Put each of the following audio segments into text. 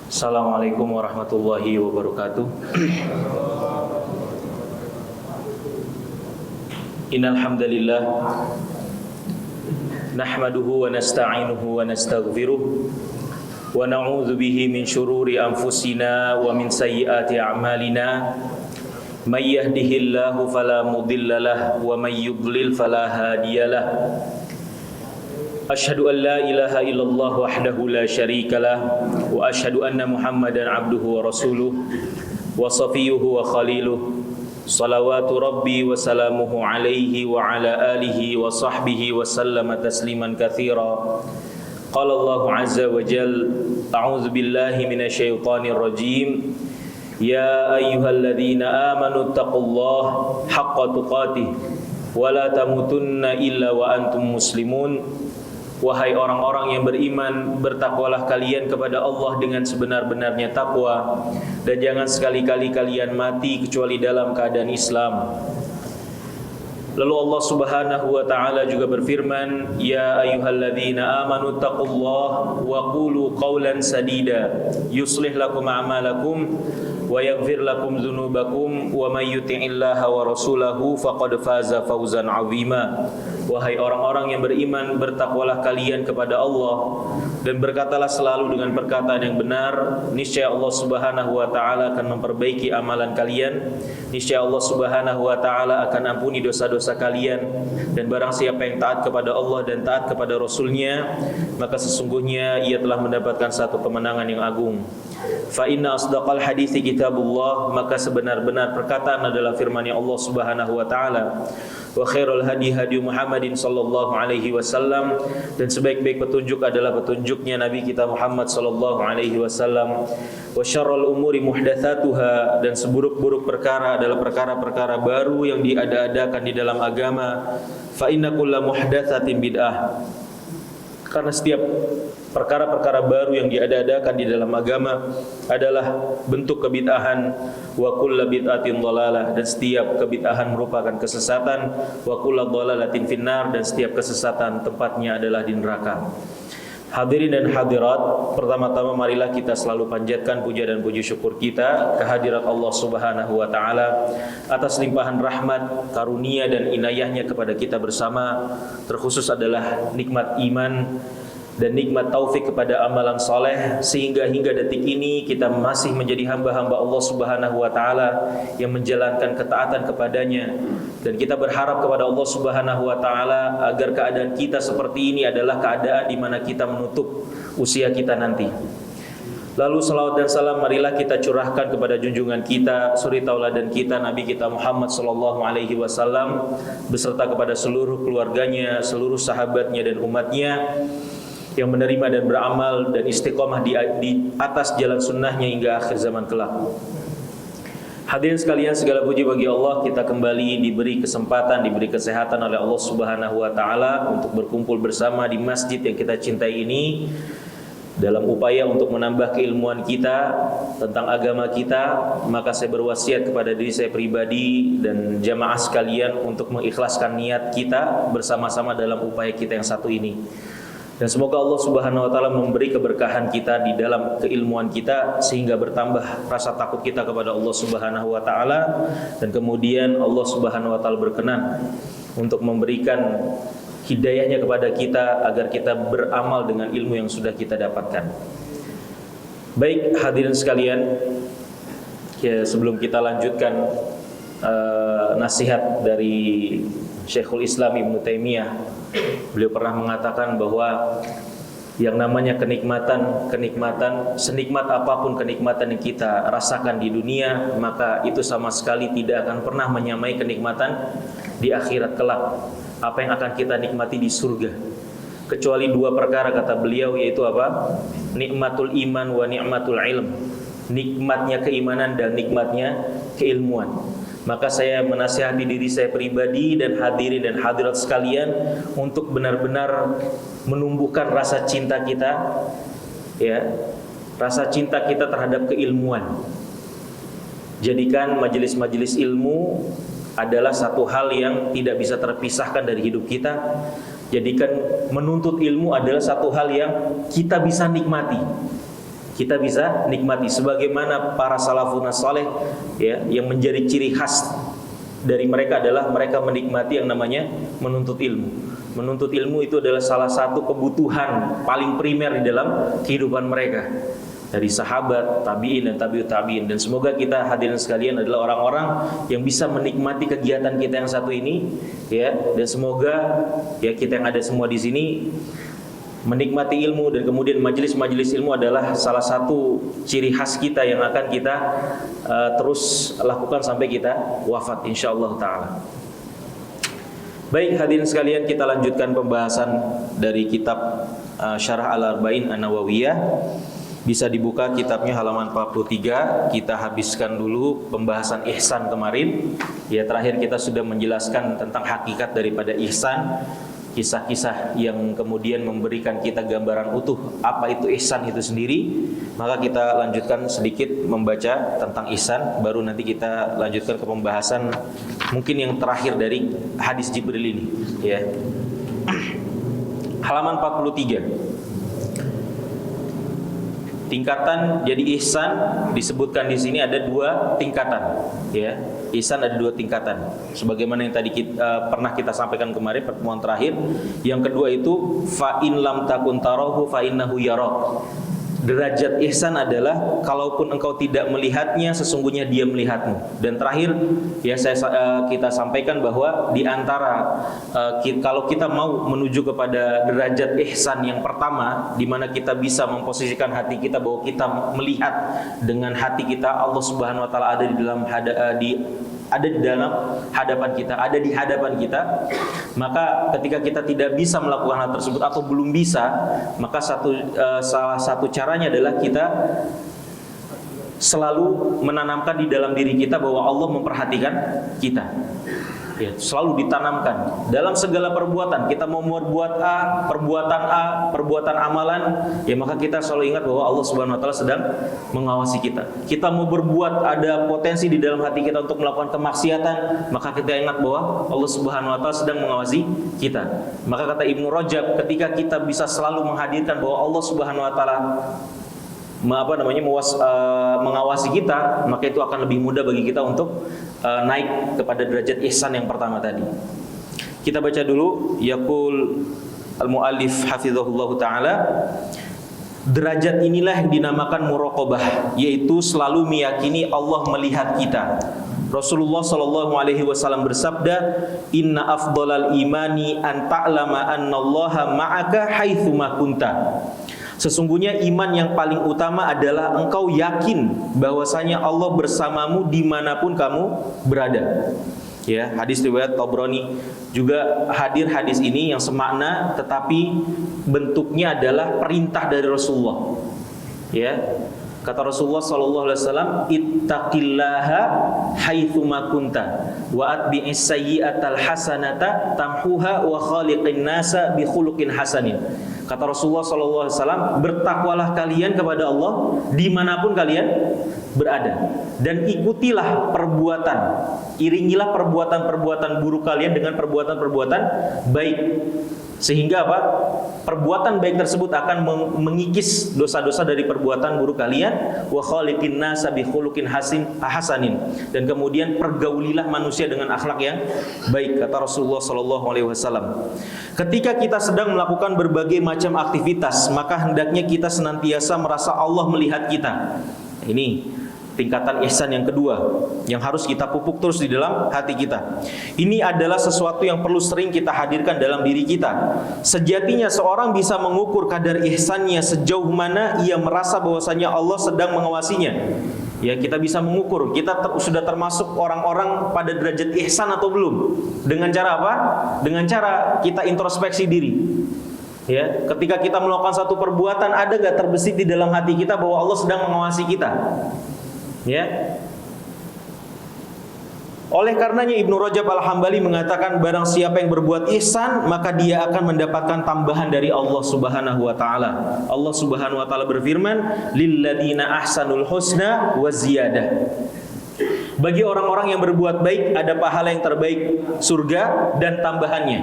Assalamualaikum warahmatullahi wabarakatuh. Innal hamdalillah nahmaduhu wa nasta'inuhu wa nastaghfiruh wa na'udzu bihi min shururi anfusina wa min sayyiati a'malina. May yahdihillahu fala mudhillalah wa may yudlil fala hadiyalah. Asyhadu an la ilaha illallah wahdahu la syarikalah wa asyhadu anna Muhammadan abduhu wa rasuluh wa safiyuhu wa khaliluh. Salawatu rabbi wa salamuhu alaihi wa ala alihi wa sahbihi wa sallama tasliman katsira. Qala Allah azza wa jalla, a'udzu billahi minasyaitonir rajim. Ya ayyuhalladzina amanu taqullaha haqqa tuqatih wa la tamutunna illa wa antum muslimun. Wahai orang-orang yang beriman, bertakwalah kalian kepada Allah dengan sebenar-benarnya takwa, dan jangan sekali-kali kalian mati kecuali dalam keadaan Islam. Lalu Allah Subhanahu wa taala juga berfirman, Ya ayyuhalladzina amanu taqullaha wa qulu qawlan sadida yuslih lakum a'malakum wa yaghfir lakum dzunubakum wa may yuti'illaha wa rasulahu faqad faza fawzan 'azima. Wahai orang-orang yang beriman, bertakwalah kalian kepada Allah dan berkatalah selalu dengan perkataan yang benar. Niscaya Allah Subhanahu wa taala akan memperbaiki amalan kalian. Niscaya Allah Subhanahu wa taala akan ampuni dosa-dosa kalian. Dan barang siapa yang taat kepada Allah dan taat kepada Rasul-Nya, maka sesungguhnya ia telah mendapatkan satu kemenangan yang agung. Fa inna asdaqal hadithi kitabullah, maka sebenar-benar perkataan adalah firman-Nya Allah Subhanahu wa taala. Wa khairul hadi hadi Muhammadin sallallahu alaihi wasallam, dan sebaik-baik petunjuk adalah petunjuknya Nabi kita Muhammad sallallahu alaihi wasallam. Wa syarrul umuri muhdatsatuha, dan seburuk-buruk perkara adalah perkara-perkara baru yang diada-adakan di dalam agama. Fa inna kulla muhdatsatin bid'ah, karena setiap perkara-perkara baru yang diada-adakan di dalam agama adalah bentuk kebid'ahan. Wa kullu bid'atin dhalalah, dan setiap kebid'ahan merupakan kesesatan. Wa kullu dhalalatin finnar, dan setiap kesesatan tempatnya adalah di neraka. Hadirin dan hadirat, pertama-tama marilah kita selalu panjatkan puja dan puji syukur kita kehadirat Allah Subhanahu wa taala atas limpahan rahmat, karunia dan inayahnya kepada kita bersama. Terkhusus adalah nikmat iman dan nikmat taufik kepada amalan soleh, sehingga hingga detik ini kita masih menjadi hamba-hamba Allah Subhanahu wa taala yang menjalankan ketaatan kepadanya. Dan kita berharap kepada Allah Subhanahu wa taala agar keadaan kita seperti ini adalah keadaan di mana kita menutup usia kita nanti. Lalu salawat dan salam marilah kita curahkan kepada junjungan kita, suri tauladan kita, Nabi kita Muhammad sallallahu alaihi wasallam, beserta kepada seluruh keluarganya, seluruh sahabatnya dan umatnya yang menerima dan beramal dan istiqomah di atas jalan sunnahnya hingga akhir zaman kelak. Hadirin sekalian, segala puji bagi Allah, kita kembali diberi kesempatan, diberi kesehatan oleh Allah Subhanahu wa taala untuk berkumpul bersama di masjid yang kita cintai ini dalam upaya untuk menambah keilmuan kita tentang agama kita. Maka saya berwasiat kepada diri saya pribadi dan jamaah sekalian untuk mengikhlaskan niat kita bersama-sama dalam upaya kita yang satu ini. Dan semoga Allah Subhanahu wa taala memberi keberkahan kita di dalam keilmuan kita, sehingga bertambah rasa takut kita kepada Allah Subhanahu wa taala, dan kemudian Allah Subhanahu wa taala berkenan untuk memberikan hidayahnya kepada kita agar kita beramal dengan ilmu yang sudah kita dapatkan. Baik hadirin sekalian, ya, sebelum kita lanjutkan nasihat dari Syekhul Islam Ibnu Taimiyah, beliau pernah mengatakan bahwa yang namanya kenikmatan, senikmat apapun kenikmatan yang kita rasakan di dunia, maka itu sama sekali tidak akan pernah menyamai kenikmatan di akhirat kelak. Apa yang akan kita nikmati di surga, kecuali dua perkara kata beliau, yaitu apa? Nikmatul iman wa nikmatul ilm. Nikmatnya keimanan dan nikmatnya keilmuan. Maka saya menasihati diri saya pribadi dan hadirin dan hadirat sekalian untuk benar-benar menumbuhkan rasa cinta kita, ya, rasa cinta kita terhadap keilmuan. Jadikan majelis-majelis ilmu adalah satu hal yang tidak bisa terpisahkan dari hidup kita. Jadikan menuntut ilmu adalah satu hal yang kita bisa nikmati. kita bisa nikmati sebagaimana para salafun saleh ya, yang menjadi ciri khas dari mereka adalah mereka menikmati yang namanya menuntut ilmu. Menuntut ilmu itu adalah salah satu kebutuhan paling primer di dalam kehidupan mereka. Dari sahabat, tabi'in dan tabi'ut tabi'in. Dan semoga kita hadirin sekalian adalah orang-orang yang bisa menikmati kegiatan kita yang satu ini ya, dan semoga ya kita yang ada semua di sini menikmati ilmu, dan kemudian majelis-majelis ilmu adalah salah satu ciri khas kita yang akan kita terus lakukan sampai kita wafat insyaallah taala. Baik hadirin sekalian, kita lanjutkan pembahasan dari kitab Syarah Al-Arba'in An-Nawawiyah. Bisa dibuka kitabnya halaman 43. Kita habiskan dulu pembahasan ihsan kemarin. Ya, terakhir kita sudah menjelaskan tentang hakikat daripada ihsan, kisah-kisah yang kemudian memberikan kita gambaran utuh apa itu ihsan itu sendiri. Maka kita lanjutkan sedikit membaca tentang ihsan, baru nanti kita lanjutkan ke pembahasan mungkin yang terakhir dari hadis Jibril ini ya. Halaman 43. Tingkatan, jadi ihsan disebutkan di sini ada 2 tingkatan ya. Ihsan ada 2 tingkatan sebagaimana yang tadi pernah kita sampaikan kemarin pertemuan terakhir. Yang kedua itu fa in lam takun tarahu fa innahu yarak. Derajat ihsan adalah kalaupun engkau tidak melihatnya, sesungguhnya dia melihatmu. Dan terakhir ya kita sampaikan bahwa di antara kalau kita mau menuju kepada derajat ihsan yang pertama, di mana kita bisa memposisikan hati kita bahwa kita melihat dengan hati kita Allah Subhanahu wa taala ada di dalam hadapan kita, ada di hadapan kita. Maka ketika kita tidak bisa melakukan hal tersebut atau belum bisa, maka salah satu caranya adalah kita selalu menanamkan di dalam diri kita bahwa Allah memperhatikan kita. Ya, selalu ditanamkan dalam segala perbuatan. Kita mau berbuat perbuatan amalan, ya maka kita selalu ingat bahwa Allah Subhanahu wa taala sedang mengawasi kita. Kita mau berbuat, ada potensi di dalam hati kita untuk melakukan kemaksiatan, maka kita ingat bahwa Allah Subhanahu wa taala sedang mengawasi kita. Maka kata Ibnu Rajab, ketika kita bisa selalu menghadirkan bahwa Allah Subhanahu wa taala mengawasi kita, maka itu akan lebih mudah bagi kita untuk naik kepada derajat ihsan yang pertama tadi. Kita baca dulu. Yaqul al-muallif hafizahullah taala, derajat inilah yang dinamakan muraqabah, yaitu selalu meyakini Allah melihat kita. Rasulullah sallallahu alaihi wasallam bersabda, "Inna afdhalal imani an ta'lama annallaha ma'aka haitsu ma kunta." Sesungguhnya iman yang paling utama adalah engkau yakin bahwasanya Allah bersamamu dimanapun kamu berada. Ya, hadis riwayat Tabrani. Juga hadir hadis ini yang semakna, tetapi bentuknya adalah perintah dari Rasulullah. Ya, kata Rasulullah sallallahu alaihi wasallam, "Ittaqillaha haitsu ma kunta wa atbi'is sayyi'atal hasanata tamhuha wa khaliqin nasa bi khuluqin hasanin." Kata Rasulullah SAW, bertakwalah kalian kepada Allah dimanapun kalian berada, dan ikutilah perbuatan, iringilah perbuatan-perbuatan buruk kalian dengan perbuatan-perbuatan baik, sehingga apa? Perbuatan baik tersebut akan mengikis dosa-dosa dari perbuatan buruk kalian. Wa khaliqin nasa bi khuluqin hasanin, dan kemudian pergaulilah manusia dengan akhlak yang baik, kata Rasulullah SAW. Ketika kita sedang melakukan berbagai macam aktivitas, maka hendaknya kita senantiasa merasa Allah melihat kita. Ini tingkatan ihsan yang kedua yang harus kita pupuk terus di dalam hati kita. Ini adalah sesuatu yang perlu sering kita hadirkan dalam diri kita. Sejatinya seorang bisa mengukur kadar ihsannya sejauh mana ia merasa bahwasanya Allah sedang mengawasinya. Ya, kita bisa mengukur kita sudah termasuk orang-orang pada derajat ihsan atau belum. Dengan cara apa? Dengan cara kita introspeksi diri. Ya, ketika kita melakukan satu perbuatan, ada gak terbesit di dalam hati kita bahwa Allah sedang mengawasi kita? Ya. Oleh karenanya Ibnu Rajab Al-Hambali mengatakan, barang siapa yang berbuat ihsan, maka dia akan mendapatkan tambahan dari Allah Subhanahu wa taala. Allah Subhanahu wa taala berfirman, "Lilladzina ahsanul husna wa ziyadah." Bagi orang-orang yang berbuat baik ada pahala yang terbaik, surga dan tambahannya.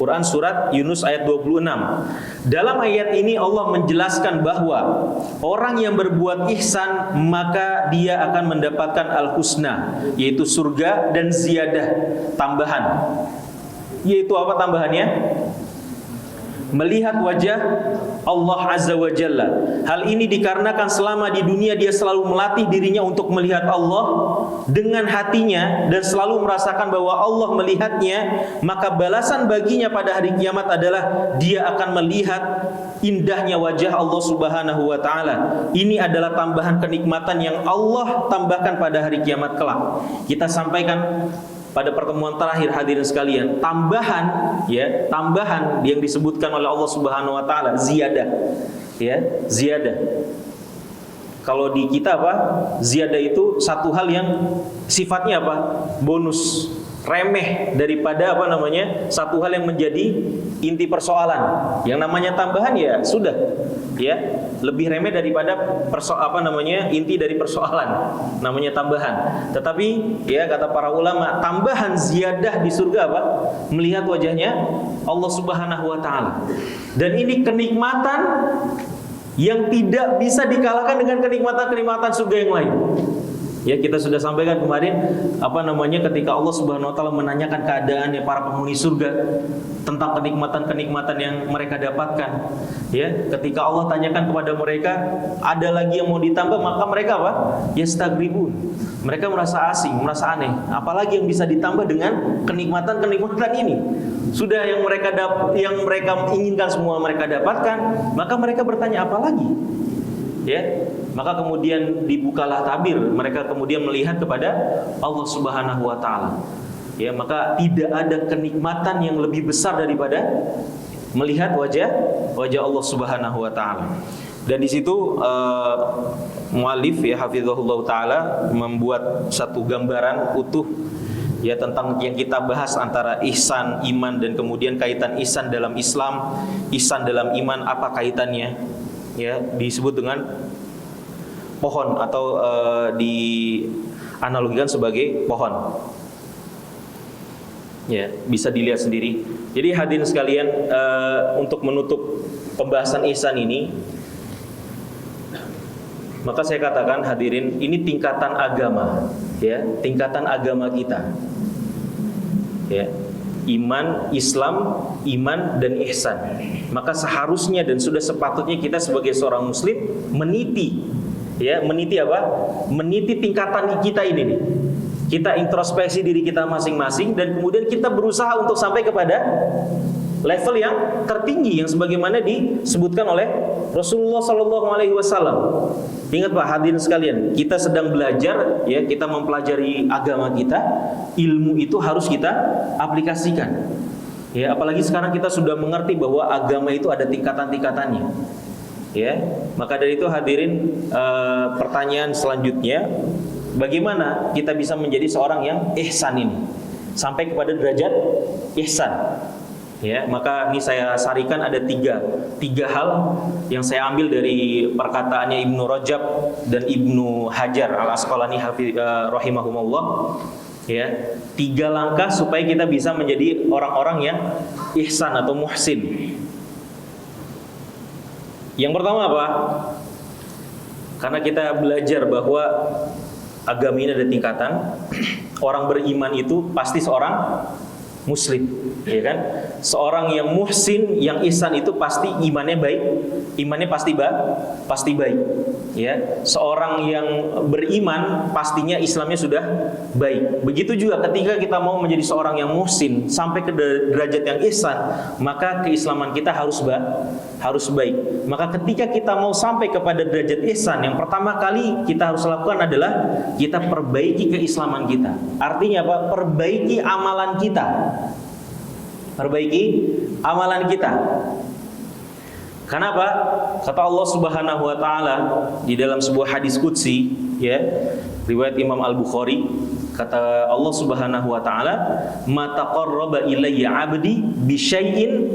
Quran surat Yunus ayat 26. Dalam ayat ini Allah menjelaskan bahwa orang yang berbuat ihsan maka dia akan mendapatkan al-husna, yaitu surga, dan ziyadah, tambahan. Yaitu apa tambahannya? Melihat wajah Allah Azza wa Jalla. Hal ini dikarenakan selama di dunia dia selalu melatih dirinya untuk melihat Allah dengan hatinya dan selalu merasakan bahwa Allah melihatnya, maka balasan baginya pada hari kiamat adalah dia akan melihat indahnya wajah Allah Subhanahu wa taala. Ini adalah tambahan kenikmatan yang Allah tambahkan pada hari kiamat kelak. Kita sampaikan pada pertemuan terakhir hadirin sekalian, tambahan yang disebutkan oleh Allah Subhanahu wa taala, ziyadah. Ziyadah. Kalau di kita apa? Ziyadah itu satu hal yang sifatnya apa? Bonus, remeh daripada satu hal yang menjadi inti persoalan. Yang namanya tambahan ya sudah, lebih remeh daripada inti dari persoalan, namanya tambahan. Tetapi kata para ulama, tambahan ziyadah di surga apa? Melihat wajahnya Allah Subhanahu wa taala. Dan ini kenikmatan yang tidak bisa dikalahkan dengan kenikmatan-kenikmatan surga yang lain. Ya, kita sudah sampaikan kemarin ketika Allah Subhanahu wa taala menanyakan keadaannya para penghuni surga tentang kenikmatan-kenikmatan yang mereka dapatkan. Ketika Allah tanyakan kepada mereka, ada lagi yang mau ditambah, maka mereka apa? Yastaghribun. Mereka merasa asing, merasa aneh. Apalagi yang bisa ditambah dengan kenikmatan-kenikmatan ini? Sudah yang mereka inginkan semua mereka dapatkan, maka mereka bertanya apa lagi? Maka kemudian dibukalah tabir, mereka kemudian melihat kepada Allah Subhanahu wa taala. Maka tidak ada kenikmatan yang lebih besar daripada melihat wajah Allah Subhanahu wa taala. Dan di situ muallif hafizahullah taala membuat satu gambaran utuh tentang yang kita bahas antara ihsan, iman, dan kemudian kaitan ihsan dalam Islam, ihsan dalam iman, apa kaitannya? Disebut dengan pohon atau dianalogikan sebagai pohon. Bisa dilihat sendiri. Jadi hadirin sekalian, untuk menutup pembahasan ihsan ini, maka saya katakan hadirin, ini tingkatan agama, tingkatan agama kita. Iman, Islam, iman, dan ihsan. Maka seharusnya dan sudah sepatutnya kita sebagai seorang muslim meniti apa? Meniti tingkatan kita ini nih. Kita introspeksi diri kita masing-masing dan kemudian kita berusaha untuk sampai kepada level yang tertinggi yang sebagaimana disebutkan oleh Rasulullah SAW. Ingat Pak hadirin sekalian, kita sedang belajar, kita mempelajari agama kita, ilmu itu harus kita aplikasikan. Apalagi sekarang kita sudah mengerti bahwa agama itu ada tingkatan-tingkatannya. Maka dari itu hadirin, pertanyaan selanjutnya, bagaimana kita bisa menjadi seorang yang ihsan ini sampai kepada derajat ihsan? Maka ini saya sarikan ada tiga hal yang saya ambil dari perkataannya Ibnu Rajab dan Ibnu Hajar Al-Asqalani rahimahumullah. 3 langkah supaya kita bisa menjadi orang-orang yang ihsan atau muhsin. Yang pertama apa? Karena kita belajar bahwa agama ini ada tingkatan. Orang beriman itu pasti seorang muslim, Seorang yang muhsin, yang ihsan itu pasti imannya baik, imannya pasti baik, Seorang yang beriman pastinya Islamnya sudah baik. Begitu juga ketika kita mau menjadi seorang yang muhsin sampai ke derajat yang ihsan, maka keislaman kita harus baik. Maka ketika kita mau sampai kepada derajat ihsan, yang pertama kali kita harus lakukan adalah kita perbaiki keislaman kita. Artinya apa? Perbaiki amalan kita. Kenapa? Kata Allah Subhanahu wa taala di dalam sebuah hadis qudsi, riwayat Imam Al-Bukhari, kata Allah Subhanahu wa taala, "Ma taqarraba ilayya 'abdi bi syai'in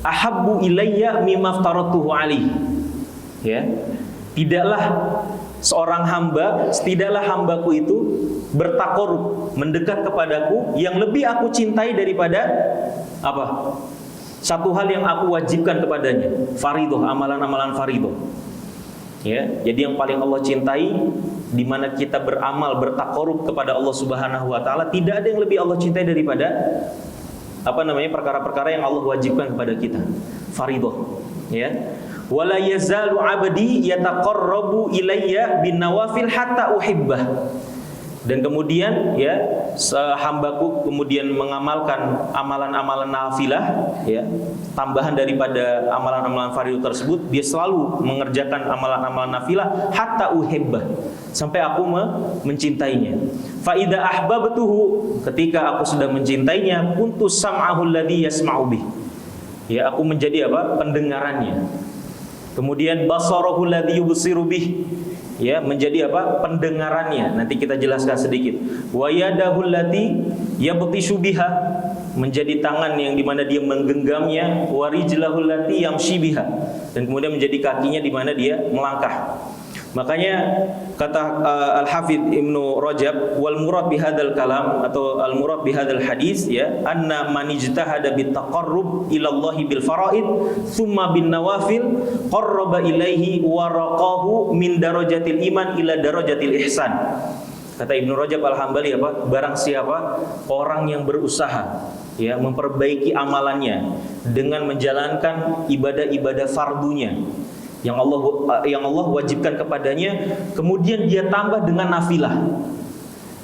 ahabbu ilayya mimma aftaratuhu alaihi." Tidaklah hambaku itu bertakorup, mendekat kepadaku yang lebih aku cintai daripada apa? Satu hal yang aku wajibkan kepadanya, fardhu, amalan-amalan fardhu. Ya, jadi yang paling Allah cintai, di mana kita beramal bertaqarrub kepada Allah Subhanahu wa taala, tidak ada yang lebih Allah cintai daripada perkara-perkara yang Allah wajibkan kepada kita. Fardhu, ya. Wala yazalu 'abdi yataqarrabu ilayya bin nawafil hatta uhibbah. Dan kemudian ya, hambaku kemudian mengamalkan amalan-amalan nafilah, ya, tambahan daripada amalan-amalan fardhu tersebut, dia selalu mengerjakan amalan-amalan nafilah hatta uhibbah, sampai aku mencintainya. Fa idza ahbabtuhu, ketika aku sudah mencintainya, kuntu sam'ahu alladhi yasma'u bih. Ya, aku menjadi pendengarannya. Kemudian basarahu alladhi yubsiru bih. Ya, menjadi pendengarannya. Nanti kita jelaskan sedikit. Wa yadahu allati yabtishu biha, menjadi tangan yang dimana dia menggenggamnya. Wa rijlahu allati yamshi biha, dan kemudian menjadi kakinya dimana dia melangkah. Makanya kata Al-Hafidz Ibnu Rajab, wal murad bihadzal kalam, atau al murad bihadzal hadis, ya, anna man ijtahada bit taqarrub ila Allah bil faraid thumma bin nawafil qarraba ilaihi wa raqahu min darajatil iman ila darajatil ihsan. Kata Ibnu Rajab Al-Hambali, barang siapa orang yang berusaha, ya, memperbaiki amalannya dengan menjalankan ibadah-ibadah fardunya yang Allah wajibkan kepadanya, kemudian dia tambah dengan nafilah,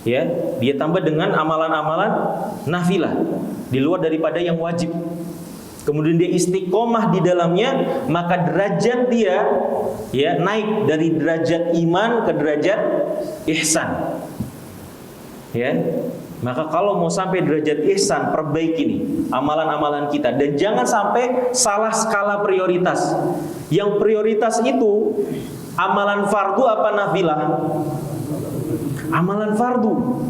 ya, dia tambah dengan amalan-amalan nafilah di luar daripada yang wajib, kemudian dia istiqomah di dalamnya, maka derajat dia, ya, naik dari derajat iman ke derajat ihsan. Ya, maka kalau mau sampai derajat ihsan, perbaiki nih amalan-amalan kita, dan jangan sampai salah skala prioritas. Yang prioritas itu amalan fardu apa nafilah? Amalan fardu.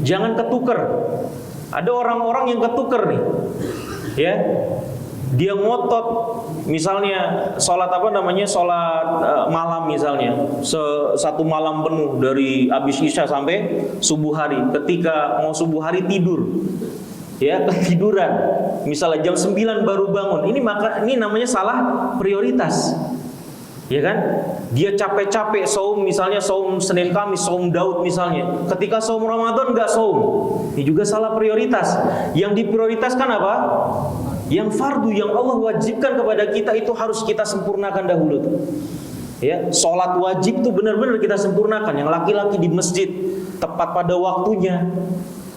Jangan ketuker. Ada orang-orang yang ketuker nih, ya. Dia ngotot, misalnya sholat sholat malam misalnya, satu malam penuh dari habis isya sampai subuh hari. Ketika mau subuh hari tidur, ya, ketiduran, misalnya jam 9 baru bangun. Ini namanya salah prioritas, ya kan? Dia capek-capek saum, misalnya saum Senin Kamis, saum Daud misalnya. Ketika saum Ramadan enggak saum, ini juga salah prioritas. Yang diprioritaskan apa? Yang fardu, yang Allah wajibkan kepada kita, itu harus kita sempurnakan dahulu tuh. Ya, sholat wajib tuh benar-benar kita sempurnakan. Yang laki-laki di masjid tepat pada waktunya,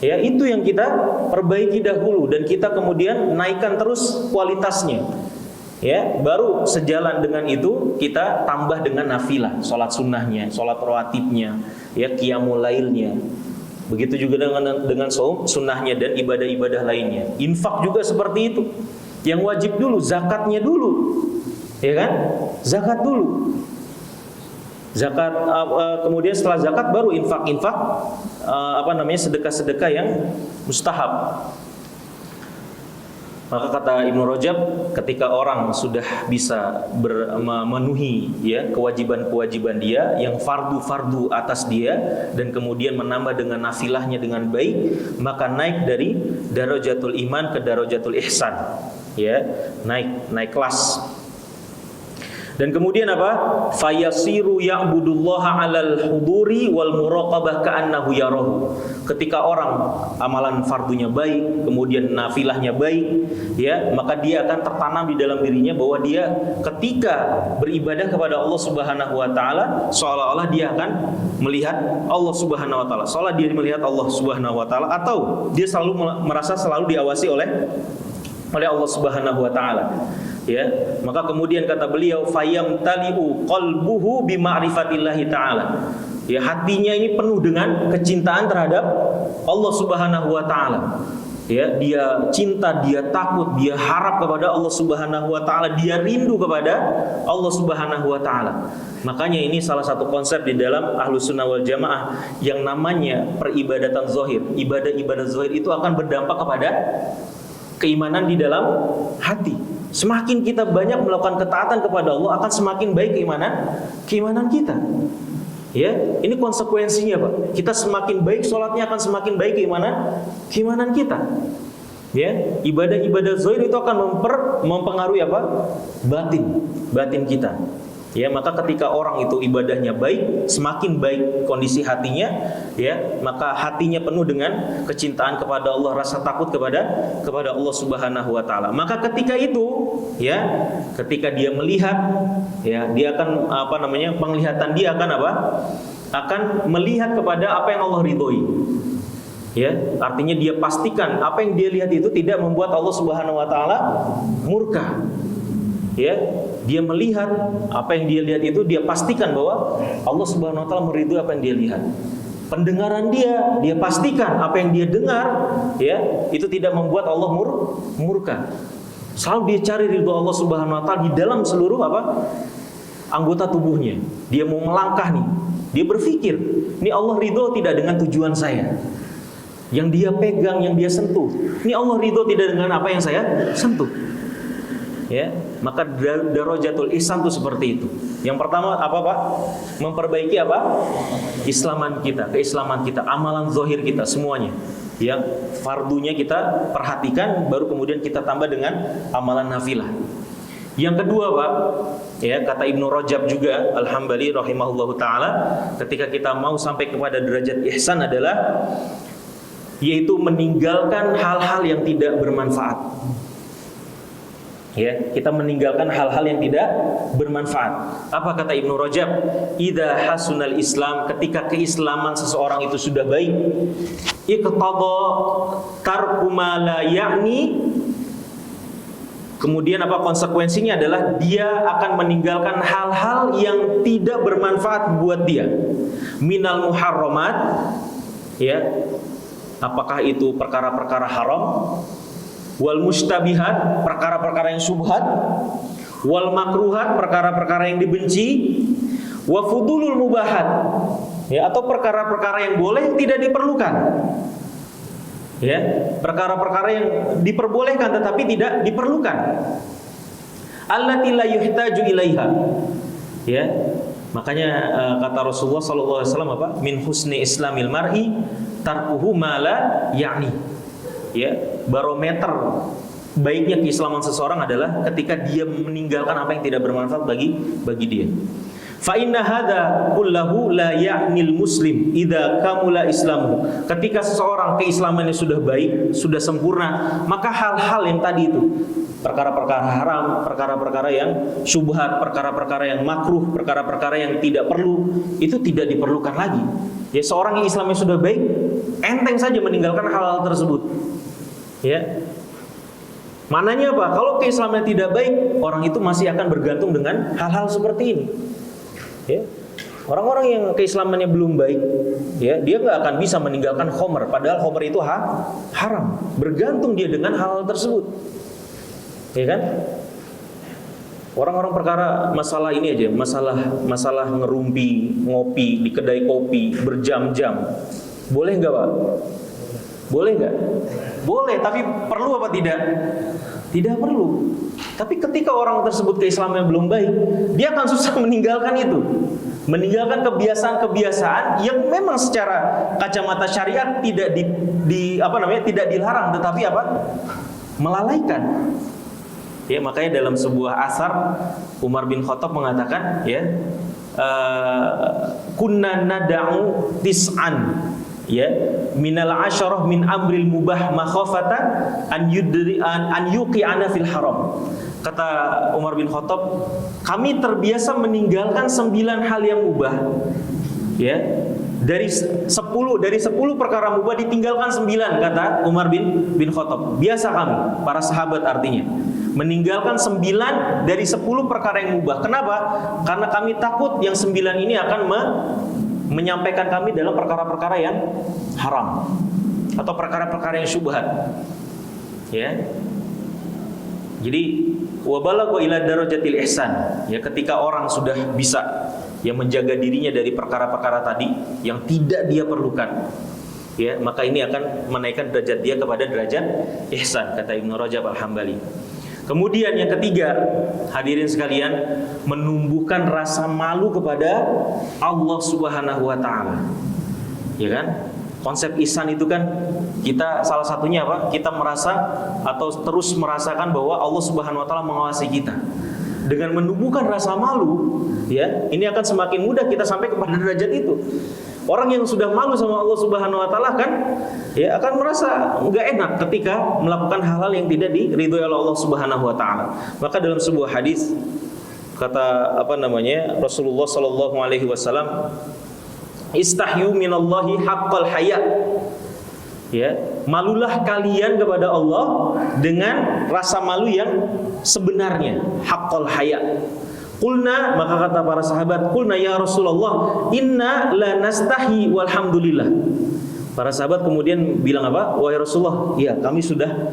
ya, itu yang kita perbaiki dahulu, dan kita kemudian naikkan terus kualitasnya. Ya, baru sejalan dengan itu kita tambah dengan nafilah, sholat sunnahnya, sholat rawatibnya, ya, qiyamul lailnya. Begitu juga dengan saum sunnahnya dan ibadah-ibadah lainnya. Infak juga seperti itu. Yang wajib dulu, zakatnya dulu, ya kan? Zakat dulu. Zakat, kemudian setelah zakat baru infak, sedekah-sedekah yang mustahab. Maka kata Ibnu Rajab, ketika orang sudah bisa memenuhi, ya, kewajiban-kewajiban dia yang fardu-fardu atas dia, dan kemudian menambah dengan nafilahnya dengan baik, maka naik dari darajatul iman ke darajatul ihsan, ya, naik kelas. Dan kemudian apa? Fayasiru ya'budullaha 'alal huduri wal muraqabah ka'annahu yarahu. Ketika orang amalan fardunya baik, kemudian nafilahnya baik, ya, maka dia akan tertanam di dalam dirinya bahwa dia ketika beribadah kepada Allah Subhanahu wa taala, seolah-olah dia akan melihat Allah Subhanahu wa taala. Seolah dia melihat Allah Subhanahu wa taala, atau dia selalu merasa selalu diawasi oleh Allah Subhanahu wa taala. Ya, maka kemudian kata beliau, fayamtali'u qalbuhu bi ma'rifatillahi ta'ala. Ya, hatinya ini penuh dengan kecintaan terhadap Allah Subhanahu wa taala. Ya, dia cinta, dia takut, dia harap kepada Allah Subhanahu wa taala, dia rindu kepada Allah Subhanahu wa taala. Makanya ini salah satu konsep di dalam Ahlus Sunnah wal Jamaah yang namanya peribadatan zahir. Ibadah-ibadah zahir itu akan berdampak kepada keimanan di dalam hati. Semakin kita banyak melakukan ketaatan kepada Allah, akan semakin baik keimanan kita. Ya, ini konsekuensinya, Pak. Kita semakin baik sholatnya, akan semakin baik keimanan kita. Ya, ibadah-ibadah zahir itu akan mempengaruhi apa? Batin kita. Ya, maka ketika orang itu ibadahnya baik, semakin baik kondisi hatinya, ya, maka hatinya penuh dengan kecintaan kepada Allah, rasa takut kepada Allah Subhanahu wa taala. Maka ketika itu, ya, ketika dia melihat, ya, dia akan penglihatan dia akan apa? Akan melihat kepada apa yang Allah ridhoi. Ya, artinya dia pastikan apa yang dia lihat itu tidak membuat Allah Subhanahu wa taala murka. Ya, dia melihat apa yang dia lihat itu, dia pastikan bahwa Allah Subhanahu wa taala meridhoi apa yang dia lihat. Pendengaran dia pastikan apa yang dia dengar, ya, itu tidak membuat Allah murka. Selalu dia cari ridho Allah Subhanahu wa taala di dalam seluruh anggota tubuhnya. Dia mau melangkah nih, dia berpikir, ini Allah ridho tidak dengan tujuan saya, yang dia pegang, yang dia sentuh. Ini Allah ridho tidak dengan apa yang saya sentuh. Ya, maka darajatul ihsan itu seperti itu. Yang pertama apa, Pak? Memperbaiki apa? Keislaman kita, amalan zahir kita semuanya. Yang fardunya kita perhatikan, baru kemudian kita tambah dengan amalan nafilah. Yang kedua, Pak, ya, kata Ibnu Rajab juga Al-Hambali rahimahullahu taala, ketika kita mau sampai kepada derajat ihsan adalah yaitu meninggalkan hal-hal yang tidak bermanfaat. Ya, kita meninggalkan hal-hal yang tidak bermanfaat. Apa kata Ibnu Rajab? Idza hasunal Islam, ketika keislaman seseorang itu sudah baik, iqtada tarku ma la ya'ni. Kemudian apa konsekuensinya adalah dia akan meninggalkan hal-hal yang tidak bermanfaat buat dia. Minal muharramat, ya. Apakah itu perkara-perkara haram? Wal mustabihat, perkara-perkara yang syubhat. Wal makruhat, perkara-perkara yang dibenci. Wa fudulul mubahat, ya, atau perkara-perkara yang boleh yang tidak diperlukan. Ya, perkara-perkara yang diperbolehkan tetapi tidak diperlukan. Allati la yuhtaju ilaiha. Ya. Makanya kata Rasulullah sallallahu alaihi wasallam apa? Min husni islamil mar'i tarkuhu ma la ya'ni. Ya, barometer baiknya keislaman seseorang adalah ketika dia meninggalkan apa yang tidak bermanfaat bagi dia. Fa inna hadza kullahu la ya'nil muslim idza kamula islamu. Ketika seseorang keislamannya sudah baik, sudah sempurna, maka hal-hal yang tadi itu, perkara-perkara haram, perkara-perkara yang syubhat, perkara-perkara yang makruh, perkara-perkara yang tidak perlu, itu tidak diperlukan lagi. Ya, seorang yang Islamnya sudah baik, enteng saja meninggalkan hal-hal tersebut. Ya. Mananya apa? Kalau keislamannya tidak baik, orang itu masih akan bergantung dengan hal-hal seperti ini. Ya. Orang-orang yang keislamannya belum baik, ya, dia nggak akan bisa meninggalkan khomer, padahal khomer itu haram. Bergantung dia dengan hal-hal tersebut. Ya kan? Orang-orang perkara masalah ini aja, masalah ngerumpi, ngopi di kedai kopi berjam-jam. Boleh nggak, Pak? Boleh nggak? Boleh, tapi perlu apa tidak? Tidak perlu. Tapi ketika orang tersebut keislamannya belum baik, dia akan susah meninggalkan itu. Meninggalkan kebiasaan-kebiasaan yang memang secara kacamata syariat tidak tidak dilarang, tetapi apa? Melalaikan. Ya, makanya dalam sebuah asar Umar bin Khattab mengatakan, ya, kunna nada'u tis'an, ya, minal asyarah min amril mubah makhafata an yuqi'ana fil haram. Kata Umar bin Khattab, kami terbiasa meninggalkan 9 hal yang mubah. Ya, dari 10 perkara mubah ditinggalkan 9, kata Umar bin Khattab. Biasa kami, para sahabat artinya, meninggalkan 9 dari 10 perkara yang mubah. Kenapa? Karena kami takut yang 9 ini akan menyampaikan kami dalam perkara-perkara yang haram atau perkara-perkara yang syubhat. Ya. Jadi wabalagha ila darajatil ihsan, ya, ketika orang sudah bisa yang menjaga dirinya dari perkara-perkara tadi yang tidak dia perlukan, ya, maka ini akan menaikkan derajat dia kepada derajat ihsan, kata Ibnu Rajab Al-Hambali. Kemudian yang ketiga, hadirin sekalian, menumbuhkan rasa malu kepada Allah Subhanahu wa taala. Ya kan? Konsep ihsan itu kan kita salah satunya apa? Kita merasa atau terus merasakan bahwa Allah Subhanahu wa taala mengawasi kita. Dengan menumbuhkan rasa malu, ya, ini akan semakin mudah kita sampai kepada derajat itu. Orang yang sudah malu sama Allah Subhanahu wa taala kan ya akan merasa enggak enak ketika melakukan hal-hal yang tidak diridhoi oleh Allah Subhanahu wa taala. Maka dalam sebuah hadis kata Rasulullah sallallahu alaihi wasallam, istahyu minallahi haqqal haya. Ya, malulah kalian kepada Allah dengan rasa malu yang sebenarnya, haqqal haya. Qulna, maka kata para sahabat, qulna ya Rasulullah, inna la nastahi walhamdulillah. Para sahabat kemudian bilang apa? Wahai Rasulullah, ya kami sudah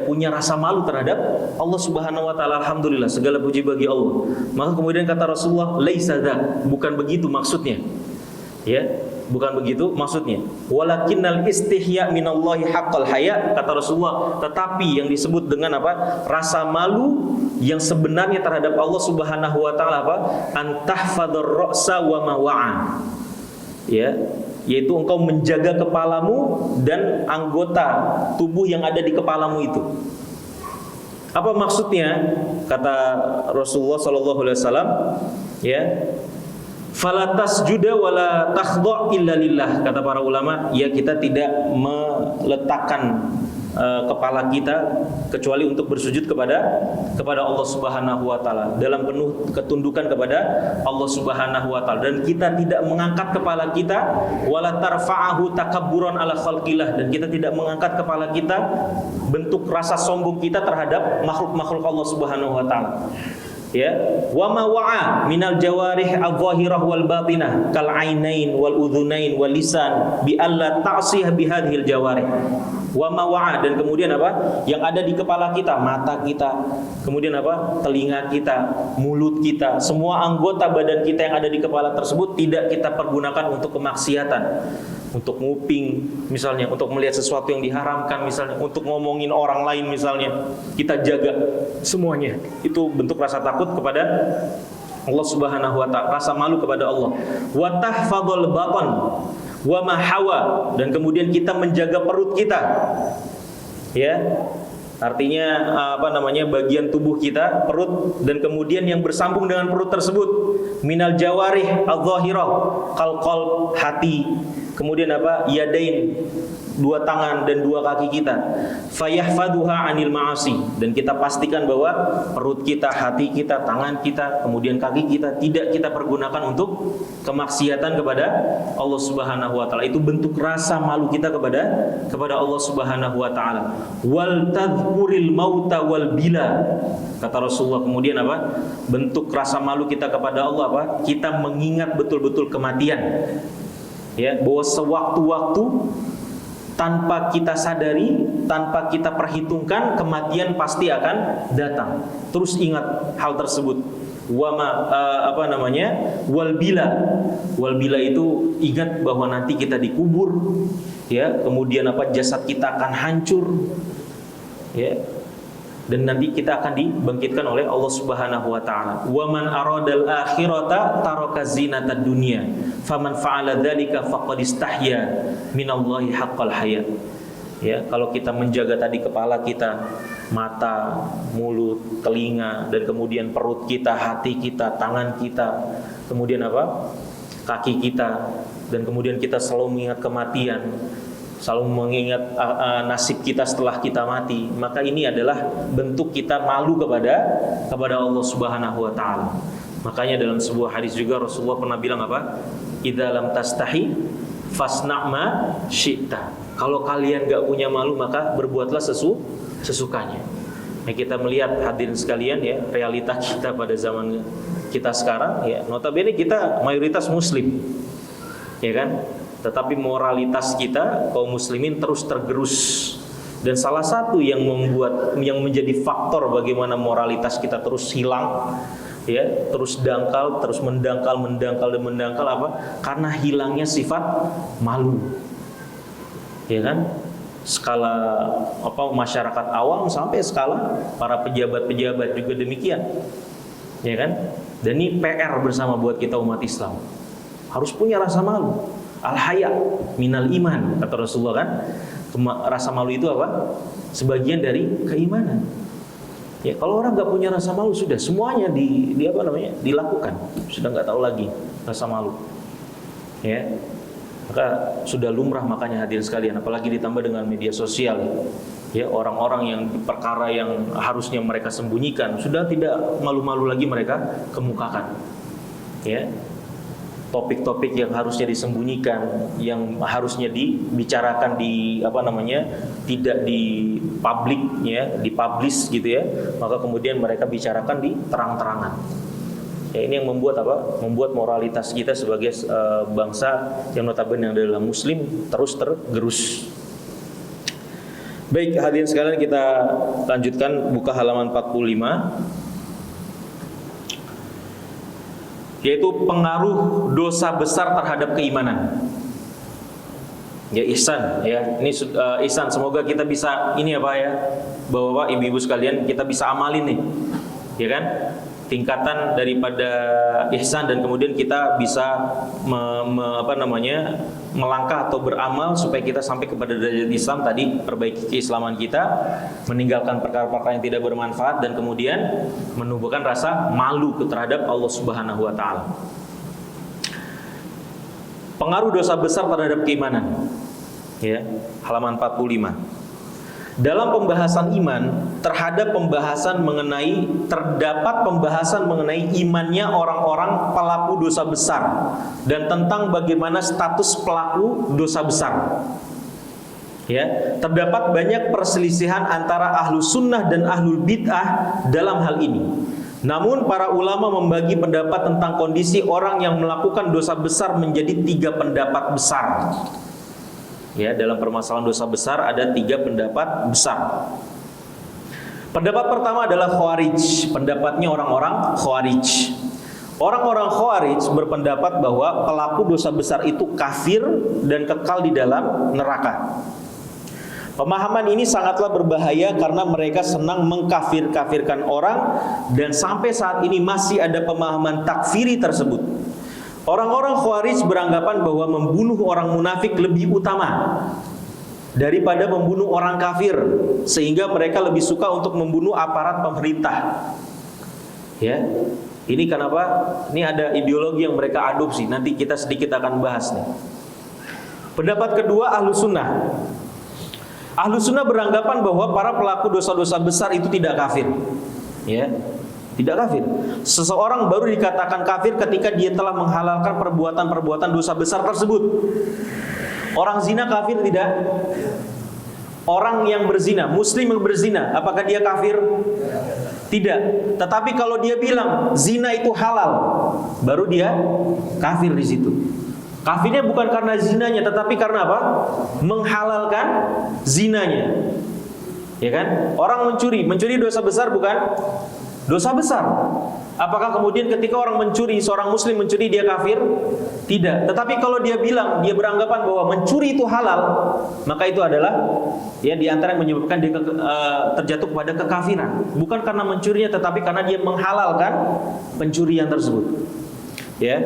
punya rasa malu terhadap Allah Subhanahu wa taala, alhamdulillah, segala puji bagi Allah. Maka kemudian kata Rasulullah, laisa dzak, bukan begitu maksudnya. Ya, bukan begitu maksudnya. Walakinnal istihya minallahi haqqal haya, kata Rasulullah, tetapi yang disebut dengan apa? Rasa malu yang sebenarnya terhadap Allah Subhanahu wa taala apa? Antahfadzur ra'sa wa ma wa'a. Ya, yaitu engkau menjaga kepalamu dan anggota tubuh yang ada di kepalamu itu. Apa maksudnya? Kata Rasulullah sallallahu alaihi wasallam, ya, fala tasjuda wala takhdha illa lillah. Kata para ulama, ya kita tidak meletakkan kepala kita kecuali untuk bersujud kepada Allah Subhanahu wa taala, dalam penuh ketundukan kepada Allah Subhanahu wa taala, dan kita tidak mengangkat kepala kita wala tarfa'ahu takabburan ala khalqillah, dan kita tidak mengangkat kepala kita bentuk rasa sombong kita terhadap makhluk-makhluk Allah Subhanahu wa taala. Ya, wa ma wa'a minal jawarih adh-dhahirah wal batinah kal ainain wal udhunain wal lisan bi alla ta'sih bi hadhil jawarih. Wa ma wa'a, dan kemudian apa? Yang ada di kepala kita, mata kita, kemudian apa? Telinga kita, mulut kita, semua anggota badan kita yang ada di kepala tersebut tidak kita pergunakan untuk kemaksiatan. Untuk nguping misalnya, untuk melihat sesuatu yang diharamkan misalnya, untuk ngomongin orang lain misalnya, kita jaga semuanya. Itu bentuk rasa takut kepada Allah Subhanahu wa taala, rasa malu kepada Allah. Wa tahfadzul batan wa ma hawa, dan kemudian kita menjaga perut kita. Ya. Artinya bagian tubuh kita, perut, dan kemudian yang bersambung dengan perut tersebut, minal jawarih adh-dhahirah kal qalb, hati, kemudian apa? Yadain, dua tangan dan dua kaki kita. Fayahfaduha anil ma'asi, dan kita pastikan bahwa perut kita, hati kita, tangan kita, kemudian kaki kita tidak kita pergunakan untuk kemaksiatan kepada Allah Subhanahu wa taala. Itu bentuk rasa malu kita kepada Allah Subhanahu wa taala. Wal tadhkuril mauta wal bila. Kata Rasulullah kemudian apa? Bentuk rasa malu kita kepada Allah apa? Kita mengingat betul-betul kematian. Ya, bahwa sewaktu-waktu tanpa kita sadari, tanpa kita perhitungkan, kematian pasti akan datang. Terus ingat hal tersebut. Wal bila itu ingat bahwa nanti kita dikubur, ya, kemudian jasad kita akan hancur, ya, dan nanti kita akan dibangkitkan oleh Allah Subhanahu wa taala. Wa man aradal akhirata taraka zinatad dunya faman fa'ala dzalika faqad istahya minallahi haqqal haya. Ya, kalau kita menjaga tadi kepala kita, mata, mulut, telinga, dan kemudian perut kita, hati kita, tangan kita, kemudian apa? Kaki kita, dan kemudian kita selalu mengingat kematian, selalu mengingat nasib kita setelah kita mati, maka ini adalah bentuk kita malu kepada Allah Subhanahu wa taala. Makanya dalam sebuah hadis juga Rasulullah pernah bilang apa? Idza lam tastahi fasna' ma syi'ta. Kalau kalian gak punya malu, maka berbuatlah sesukanya. Nah, kita melihat hadirin sekalian, ya, realita kita pada zaman kita sekarang, ya, notabene kita mayoritas muslim, ya kan? Tetapi moralitas kita kaum muslimin terus tergerus. Dan salah satu yang menjadi faktor bagaimana moralitas kita terus hilang, ya, terus dangkal, terus mendangkal apa? Karena hilangnya sifat malu. Ya kan? Skala masyarakat awam sampai skala para pejabat-pejabat juga demikian. Ya kan? Dan ini PR bersama buat kita umat Islam. Harus punya rasa malu. Al-haya minal iman, kata Rasulullah kan. Rasa malu itu apa? Sebagian dari keimanan. Ya, kalau orang nggak punya rasa malu, sudah semuanya dilakukan, sudah nggak tahu lagi rasa malu. Ya, maka sudah lumrah, makanya hadirin sekalian, apalagi ditambah dengan media sosial. Ya, orang-orang yang perkara yang harusnya mereka sembunyikan sudah tidak malu-malu lagi mereka kemukakan. Ya, topik-topik yang harusnya disembunyikan, yang harusnya dibicarakan tidak di publik, ya, dipublish gitu ya, maka kemudian mereka bicarakan di terang-terangan. Ya, ini yang membuat membuat moralitas kita sebagai bangsa yang notabene adalah muslim terus tergerus. Baik, hadirin sekalian, kita lanjutkan, buka halaman 45. Yaitu pengaruh dosa besar terhadap keimanan. Ya, ihsan, ya. Ini ihsan, semoga kita bisa Bapak-bapak, ibu-ibu sekalian, kita bisa amalin nih. Ya kan? Tingkatan daripada ihsan, dan kemudian kita bisa melangkah atau beramal supaya kita sampai kepada derajat Islam tadi, perbaiki keislaman kita, meninggalkan perkara-perkara yang tidak bermanfaat, dan kemudian menumbuhkan rasa malu terhadap Allah Subhanahu wa taala. Pengaruh dosa besar terhadap keimanan. Ya, halaman 45. Dalam pembahasan iman, terdapat pembahasan mengenai imannya orang-orang pelaku dosa besar, dan tentang bagaimana status pelaku dosa besar. Ya, terdapat banyak perselisihan antara ahlus sunnah dan ahlul bid'ah dalam hal ini. Namun para ulama membagi pendapat tentang kondisi orang yang melakukan dosa besar menjadi 3 pendapat besar. Ya, dalam permasalahan dosa besar ada 3 pendapat besar. Pendapat pertama adalah Khawarij. Pendapatnya orang-orang Khawarij. Orang-orang Khawarij berpendapat bahwa pelaku dosa besar itu kafir dan kekal di dalam neraka. Pemahaman ini sangatlah berbahaya karena mereka senang mengkafir-kafirkan orang, dan sampai saat ini masih ada pemahaman takfiri tersebut. Orang-orang Khawarij beranggapan bahwa membunuh orang munafik lebih utama daripada membunuh orang kafir, sehingga mereka lebih suka untuk membunuh aparat pemerintah. Ya, ini kenapa? Ini ada ideologi yang mereka adopsi. Nanti kita sedikit akan bahas nih. Pendapat kedua, Ahlus Sunnah. Ahlus Sunnah beranggapan bahwa para pelaku dosa-dosa besar itu tidak kafir. Ya, tidak kafir. Seseorang baru dikatakan kafir ketika dia telah menghalalkan perbuatan-perbuatan dosa besar tersebut. Orang zina kafir tidak? Orang yang berzina, muslim yang berzina, apakah dia kafir? Tidak. Tetapi kalau dia bilang zina itu halal, baru dia kafir di situ. Kafirnya bukan karena zinanya, tetapi karena apa? Menghalalkan zinanya. Ya kan? Orang mencuri dosa besar bukan? Dosa besar. Apakah kemudian ketika orang mencuri, seorang muslim mencuri, dia kafir? Tidak. Tetapi kalau dia bilang, dia beranggapan bahwa mencuri itu halal, maka itu adalah di antara yang menyebabkan dia terjatuh kepada kekafiran. Bukan karena mencurinya, tetapi karena dia menghalalkan pencurian tersebut. Ya.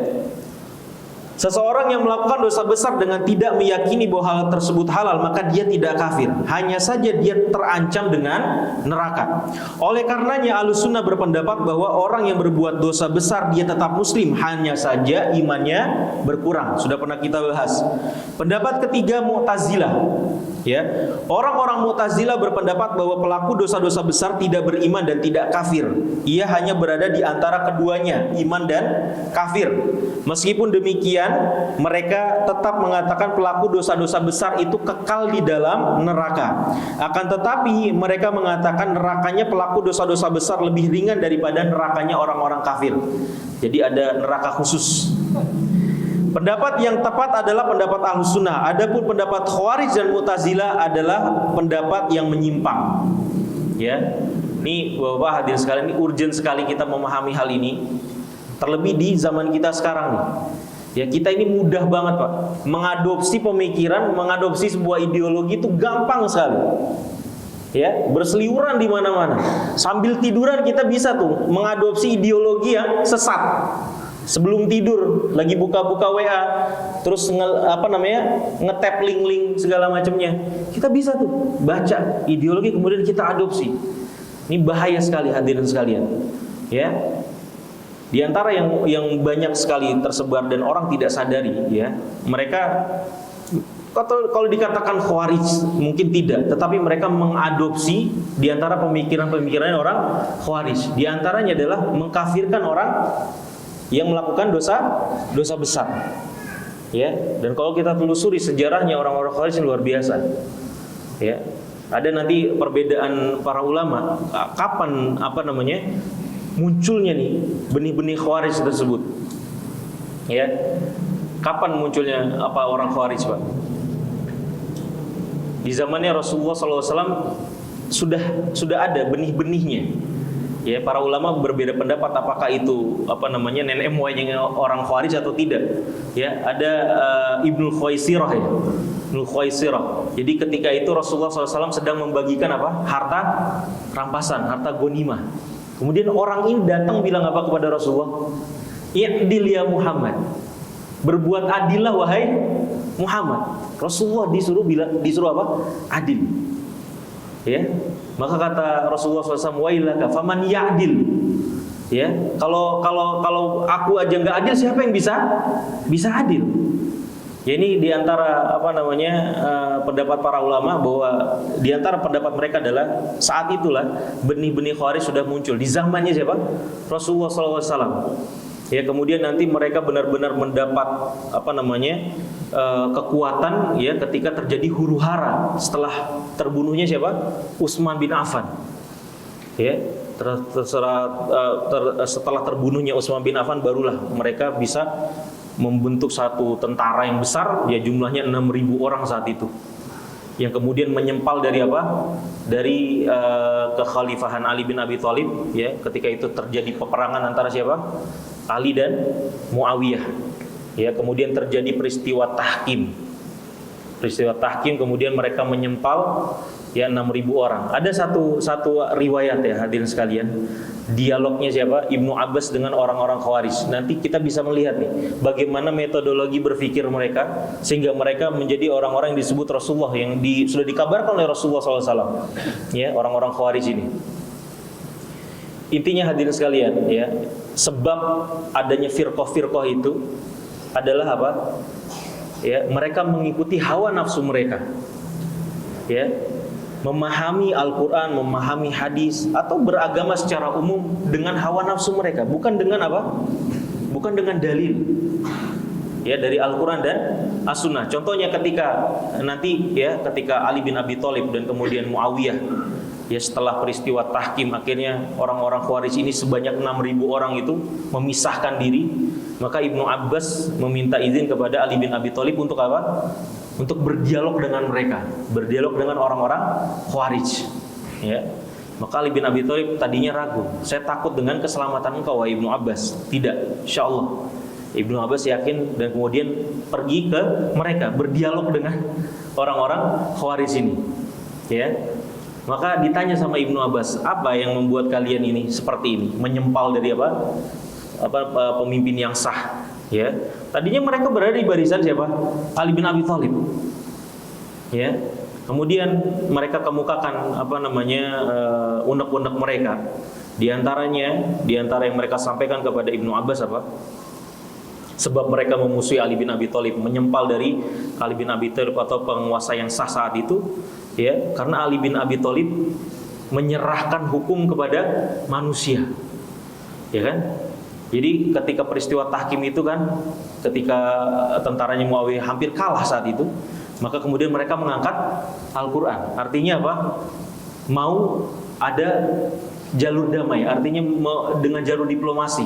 Seseorang yang melakukan dosa besar dengan tidak meyakini bahwa hal tersebut halal, maka dia tidak kafir. Hanya saja dia terancam dengan neraka. Oleh karenanya Ahlus Sunnah berpendapat bahwa orang yang berbuat dosa besar dia tetap muslim, hanya saja imannya berkurang. Sudah pernah kita bahas. Pendapat ketiga, Mu'tazilah. Ya, orang-orang Mu'tazilah berpendapat bahwa pelaku dosa-dosa besar tidak beriman dan tidak kafir. Ia hanya berada di antara keduanya, iman dan kafir. Meskipun demikian, mereka tetap mengatakan pelaku dosa-dosa besar itu kekal di dalam neraka. Akan tetapi mereka mengatakan nerakanya pelaku dosa-dosa besar lebih ringan daripada nerakanya orang-orang kafir. Jadi ada neraka khusus. Pendapat yang tepat adalah pendapat Ahlus Sunnah. Adapun pendapat Khawarij dan Mu'tazilah adalah pendapat yang menyimpang. Ya, ini Bapak hadirin sekalian, ini urgent sekali kita memahami hal ini. Terlebih di zaman kita sekarang nih. Ya, kita ini mudah banget Pak mengadopsi pemikiran, mengadopsi sebuah ideologi itu gampang sekali. Ya, berseliweran di mana-mana. Sambil tiduran kita bisa tuh mengadopsi ideologi yang sesat. Sebelum tidur lagi buka-buka WA, terus nge-tap link-link segala macamnya. Kita bisa tuh baca ideologi kemudian kita adopsi. Ini bahaya sekali hadirin sekalian. Ya. Di antara yang banyak sekali tersebar dan orang tidak sadari, ya. Mereka kalau dikatakan Khawarij mungkin tidak, tetapi mereka mengadopsi di antara pemikiran-pemikiran orang Khawarij. Di antaranya adalah mengkafirkan orang yang melakukan dosa besar. Ya, dan kalau kita telusuri sejarahnya orang-orang Khawarij luar biasa. Ya. Ada nanti perbedaan para ulama kapan munculnya nih benih-benih Khawarij tersebut. Ya. Kapan munculnya orang Khawarij, Pak? Di zamannya Rasulullah SAW sudah ada benih-benihnya. Ya, para ulama berbeda pendapat apakah itu nenek moyangnya orang Khawarij atau tidak. Ya, ada Ibnu Khuwaisirah ya. Ibnu Khuwaisirah. Jadi ketika itu Rasulullah SAW sedang membagikan harta rampasan, harta ghanimah. Kemudian orang ini datang bilang apa kepada Rasulullah? I'dil ya Muhammad. Berbuat adillah wahai Muhammad. Rasulullah disuruh apa? Adil. Ya. Maka kata Rasulullah SAW, wailaka faman ya'dil. Ya, kalau aku aja nggak adil, siapa yang bisa adil? Ya, ini diantara pendapat para ulama bahwa diantara pendapat mereka adalah saat itulah benih-benih Khawarij sudah muncul di zamannya siapa? Rasulullah SAW. Ya, kemudian nanti mereka benar-benar mendapat kekuatan ya ketika terjadi huru-hara setelah terbunuhnya siapa? Utsman bin Affan. Ya, setelah terbunuhnya Utsman bin Affan barulah mereka bisa membentuk satu tentara yang besar, ya jumlahnya 6.000 orang saat itu. Yang kemudian menyempal dari Dari kekhalifahan Ali bin Abi Thalib ya, ketika itu terjadi peperangan antara siapa? Ali dan Muawiyah. Ya, kemudian terjadi peristiwa tahkim. Peristiwa tahkim kemudian mereka menyempal ya 6.000 orang. Ada satu riwayat ya hadirin sekalian. Dialognya siapa? Ibnu Abbas dengan orang-orang Khawarij. Nanti kita bisa melihat nih bagaimana metodologi berpikir mereka sehingga mereka menjadi orang-orang yang disebut Rasulullah yang sudah dikabarkan oleh Rasulullah SAW. Ya, orang-orang Khawarij ini. Intinya hadirin sekalian ya, sebab adanya firqah-firqah itu adalah apa? Ya, mereka mengikuti hawa nafsu mereka. Ya, memahami Al-Quran, memahami hadis atau beragama secara umum dengan hawa nafsu mereka, bukan dengan apa? Bukan dengan dalil. Ya, dari Al-Quran dan As-Sunnah. Contohnya ketika Ali bin Abi Thalib dan kemudian Muawiyah, ya setelah peristiwa tahkim akhirnya orang-orang Khawarij ini sebanyak 6.000 orang itu memisahkan diri, maka Ibnu Abbas meminta izin kepada Ali bin Abi Thalib untuk apa? Untuk berdialog dengan mereka, berdialog dengan orang-orang Khawarij. Ya. Maka Ali bin Abi Thalib tadinya ragu, saya takut dengan keselamatan engkau wahai Ibnu Abbas. Tidak, insyaallah. Ibnu Abbas yakin dan kemudian pergi ke mereka, berdialog dengan orang-orang Khawarij ini. Ya. Maka ditanya sama Ibnu Abbas, apa yang membuat kalian ini seperti ini, menyempal dari pemimpin yang sah? Ya, tadinya mereka berada di barisan siapa? Ali bin Abi Thalib. Ya, kemudian mereka kemukakan unek-unek mereka. Di antara yang mereka sampaikan kepada Ibnu Abbas apa? Sebab mereka memusuhi Ali bin Abi Thalib, menyempal dari Ali bin Abi Thalib atau penguasa yang sah saat itu. Ya, karena Ali bin Abi Thalib menyerahkan hukum kepada manusia. Ya kan? Jadi ketika peristiwa tahkim itu kan, ketika tentaranya Muawiyah hampir kalah saat itu, maka kemudian mereka mengangkat Al-Quran. Artinya apa? Mau ada jalur damai, artinya dengan jalur diplomasi.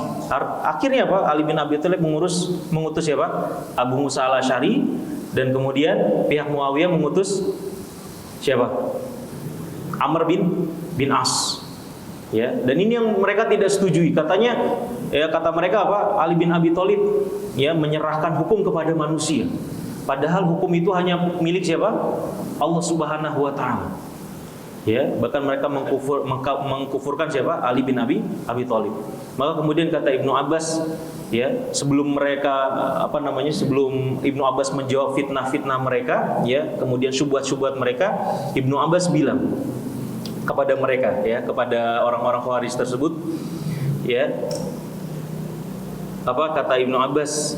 Akhirnya apa? Ali bin Abi Thalib mengutus siapa? Abu Musa al-Asy'ari, dan kemudian pihak Muawiyah mengutus siapa? Amr bin As. Ya, dan ini yang mereka tidak setujui. Katanya, ya kata mereka apa? Ali bin Abi Thalib ya menyerahkan hukum kepada manusia. Padahal hukum itu hanya milik siapa? Allah Subhanahu wa taala. Ya, bahkan mereka mengkufurkan siapa? Ali bin Abi Thalib. Maka kemudian kata Ibnu Abbas, ya, sebelum Ibnu Abbas menjawab fitnah-fitnah mereka, ya, kemudian syubhat-syubhat mereka, Ibnu Abbas bilang kepada mereka, ya, kepada orang-orang Khawarij tersebut, ya, apa kata Ibnu Abbas?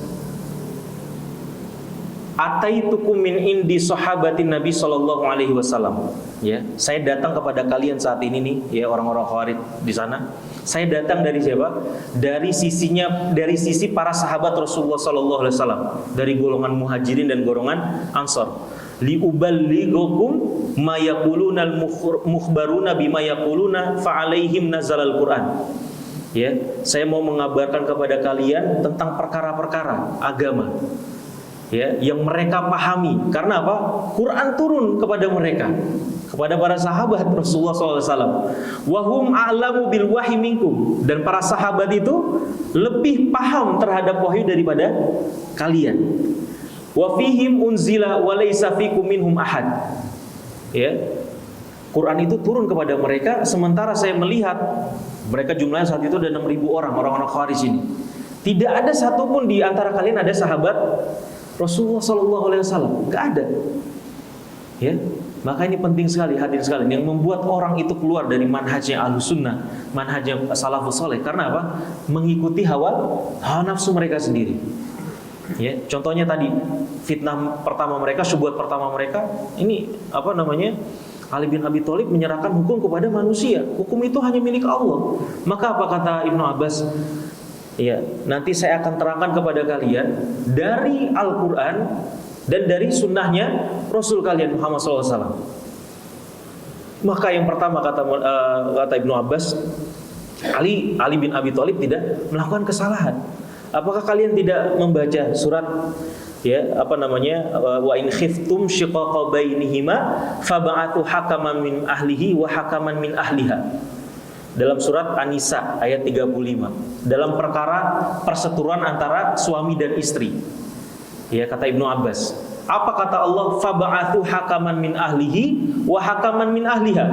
Ataitukum min indi sahabatin Nabi sallallahu alaihi wasallam. Ya, saya datang kepada kalian saat ini nih, ya, orang-orang Khawarij di sana. Saya datang dari siapa? Dari sisi para sahabat Rasulullah sallallahu alaihi wasallam, dari golongan Muhajirin dan golongan Ansar. Li uballighukum ma yaquluna al-mukhbaruna bima yaquluna fa alaihim nazalal Qur'an. Ya, saya mau mengabarkan kepada kalian tentang perkara-perkara agama, ya, yang mereka pahami. Karena apa? Quran turun kepada mereka, kepada para sahabat Rasulullah SAW. Wahum a'lamu bil wahyi minkum, dan para sahabat itu lebih paham terhadap wahyu daripada kalian. Wa fihim unzila wa laysa fikum minhum ahad. Ya, Quran itu turun kepada mereka, sementara saya melihat mereka jumlahnya saat itu ada 6.000 orang-orang Khawarij ini. Tidak ada satupun di antara kalian ada sahabat Rasulullah SAW, nggak ada. Ya, maka ini penting sekali, hadirin sekalian, yang membuat orang itu keluar dari manhajnya Ahlussunnah, manhajnya Salafus Saleh. Karena apa? Mengikuti hawa nafsu mereka sendiri. Ya, contohnya tadi fitnah pertama mereka, syubhat pertama mereka, ini apa namanya? Ali bin Abi Thalib menyerahkan hukum kepada manusia. Hukum itu hanya milik Allah. Maka apa kata Ibnu Abbas? Ya, nanti saya akan terangkan kepada kalian dari Al-Quran dan dari sunnahnya Rasul kalian Muhammad SAW. Maka yang pertama kata Ibnu Abbas, Ali bin Abi Thalib tidak melakukan kesalahan. Apakah kalian tidak membaca surat, ya, apa namanya, wa in khiftum shiqaqa bainihima fab'atu hakaman min ahlihi wa hakaman min ahliha, dalam surat An-Nisa ayat 35, dalam perkara perseteruan antara suami dan istri. Ya, kata Ibnu Abbas, apa kata Allah? Fab'athu hakaman min ahlihi wa hakaman min ahliha.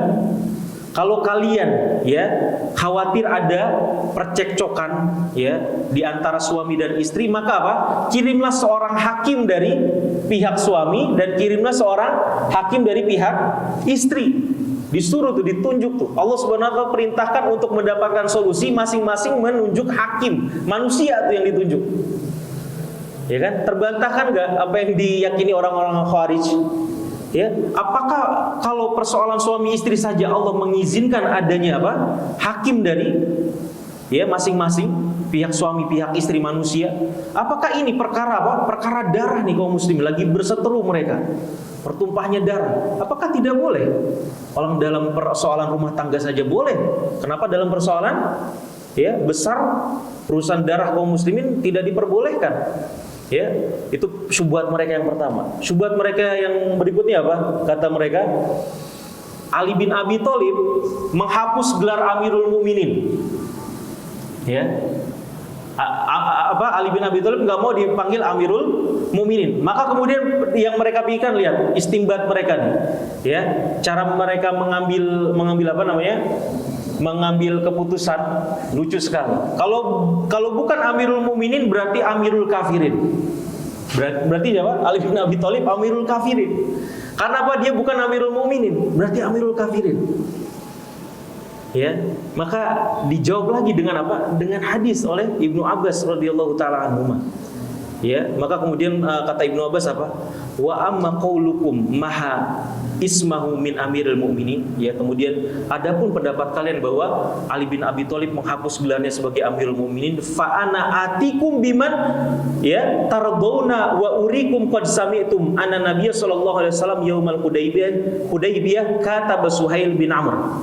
Kalau kalian, ya, khawatir ada percekcokan, ya, di antara suami dan istri, maka apa? Kirimlah seorang hakim dari pihak suami dan kirimlah seorang hakim dari pihak istri. Disuruh tuh, ditunjuk tuh. Allah Subhanahu wa taala perintahkan untuk mendapatkan solusi, masing-masing menunjuk hakim. Manusia tuh yang ditunjuk. Ya kan? Terbantahkan enggak apa yang diyakini orang-orang Khawarij? Ya, apakah kalau persoalan suami istri saja Allah mengizinkan adanya apa? Hakim dari, ya, masing-masing pihak suami, pihak istri manusia. Apakah ini perkara apa? Perkara darah nih kaum muslim lagi berseteru mereka. Pertumpahnya darah. Apakah tidak boleh? Kalau dalam persoalan rumah tangga saja boleh. Kenapa dalam persoalan, ya, besar urusan darah kaum muslimin tidak diperbolehkan? Ya, itu syubhat mereka yang pertama. Syubhat mereka yang berikutnya apa? Kata mereka, Ali bin Abi Thalib menghapus gelar Amirul Mukminin. Ya, Ali bin Abi Thalib nggak mau dipanggil Amirul Mukminin. Maka kemudian yang mereka pikirkan, lihat istimbat mereka nih, ya, cara mereka mengambil apa namanya, mengambil keputusan lucu sekali. Kalau bukan Amirul Mukminin berarti Amirul Kafirin. Berarti apa? Ali bin Abi Thalib Amirul Kafirin. Karena apa? Dia bukan Amirul Mukminin, berarti Amirul Kafirin. Ya, maka dijawab lagi dengan apa? Dengan hadis oleh Ibnu Abbas radhiyallahu taala anhuma. Ya, maka kemudian kata Ibnu Abbas apa? Wa amma qaulukum maha ismahu min amiril mu'minin. Ya, kemudian adapun pendapat kalian bahwa Ali bin Abi Thalib menghapus gelarnya sebagai Amirul Mukminin, fa ana atikum biman, ya, tardawna wa urikum qad sami'tum anna Nabiy sallallahu alaihi wasallam yaumal Hudaybiyah kata Suhail bin Amr.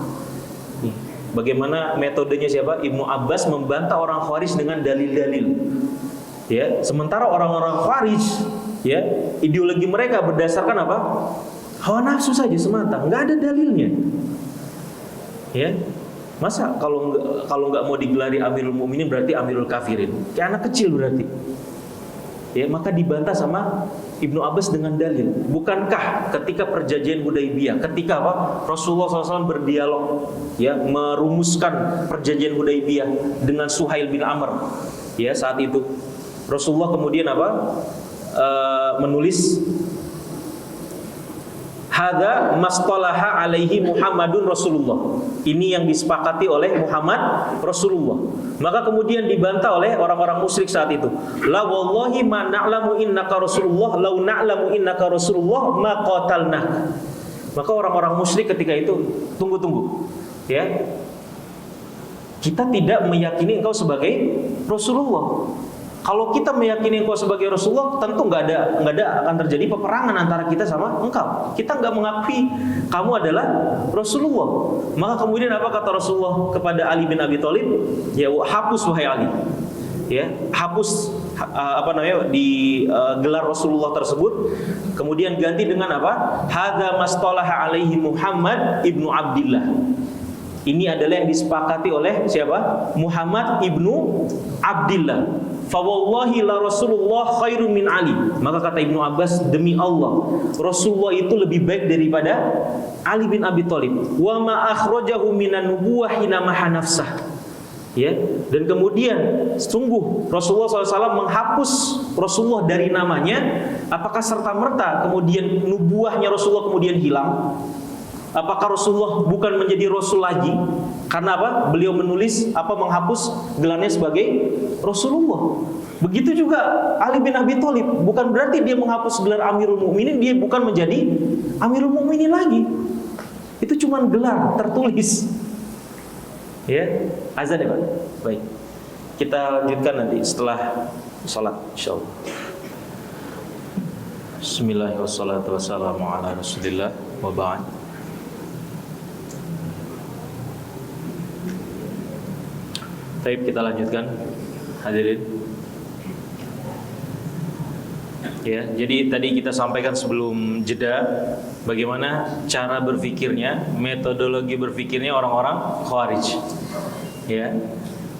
Bagaimana metodenya siapa? Ibnu Abbas membantah orang Khawarij dengan dalil-dalil. Ya, sementara orang-orang Khawarij, ya, ideologi mereka berdasarkan apa? Hawa nafsu saja semata, nggak ada dalilnya. Ya, masa kalau nggak mau digelari Amirul Mukminin berarti Amirul Kafirin? Kayak anak kecil berarti. Ya, maka dibantah sama Ibnu Abbas dengan dalil. Bukankah ketika perjanjian Hudaybiyah, ketika apa? Rasulullah SAW berdialog, ya, merumuskan perjanjian Hudaybiyah dengan Suhail bin Amr. Ya, saat itu Rasulullah kemudian apa? Menulis hadza mastalaha alaihi Muhammadun Rasulullah. Ini yang disepakati oleh Muhammad Rasulullah. Maka kemudian dibantah oleh orang-orang musyrik saat itu. La wallahi ma na'lamu innaka Rasulullah, law na'lamu innaka Rasulullah ma qatalnak. Maka orang-orang musyrik ketika itu tunggu. Ya. Kita tidak meyakini engkau sebagai Rasulullah. Kalau kita meyakini engkau sebagai Rasulullah, tentu nggak ada akan terjadi peperangan antara kita sama engkau. Kita nggak mengakui kamu adalah Rasulullah. Maka kemudian apa kata Rasulullah kepada Ali bin Abi Thalib? Ya, hapus wahai Ali. Ya, hapus di gelar Rasulullah tersebut. Kemudian ganti dengan apa? Hadza mastalaha alaihi Muhammad ibnu Abdillah. Ini adalah yang disepakati oleh siapa? Muhammad ibnu Abdillah. Fa wallahi la Rasulullah khairum min Ali. Maka kata Ibnu Abbas, demi Allah, Rasulullah itu lebih baik daripada Ali bin Abi Thalib. Wa ma akhrajahu minan nubuwah hina maha nafsah. Ya, dan kemudian sungguh Rasulullah SAW menghapus Rasulullah dari namanya. Apakah serta-merta kemudian nubuahnya Rasulullah kemudian hilang? Apakah Rasulullah bukan menjadi Rasul lagi? Karena apa? Beliau menghapus gelarnya sebagai Rasulullah. Begitu juga Ali bin Abi Thalib, bukan berarti dia menghapus gelar Amirul Mukminin, dia bukan menjadi Amirul Mukminin lagi. Itu cuma gelar tertulis. Ya, azan ya Pak. Baik. Kita lanjutkan nanti setelah salat insyaallah. Bismillahirrahmanirrahim. Wassalamu ala Rasulillah wa ba'd. Baik, kita lanjutkan hadirin. Ya, jadi tadi kita sampaikan sebelum jeda bagaimana cara berpikirnya, metodologi berpikirnya orang-orang Khawarij. Ya,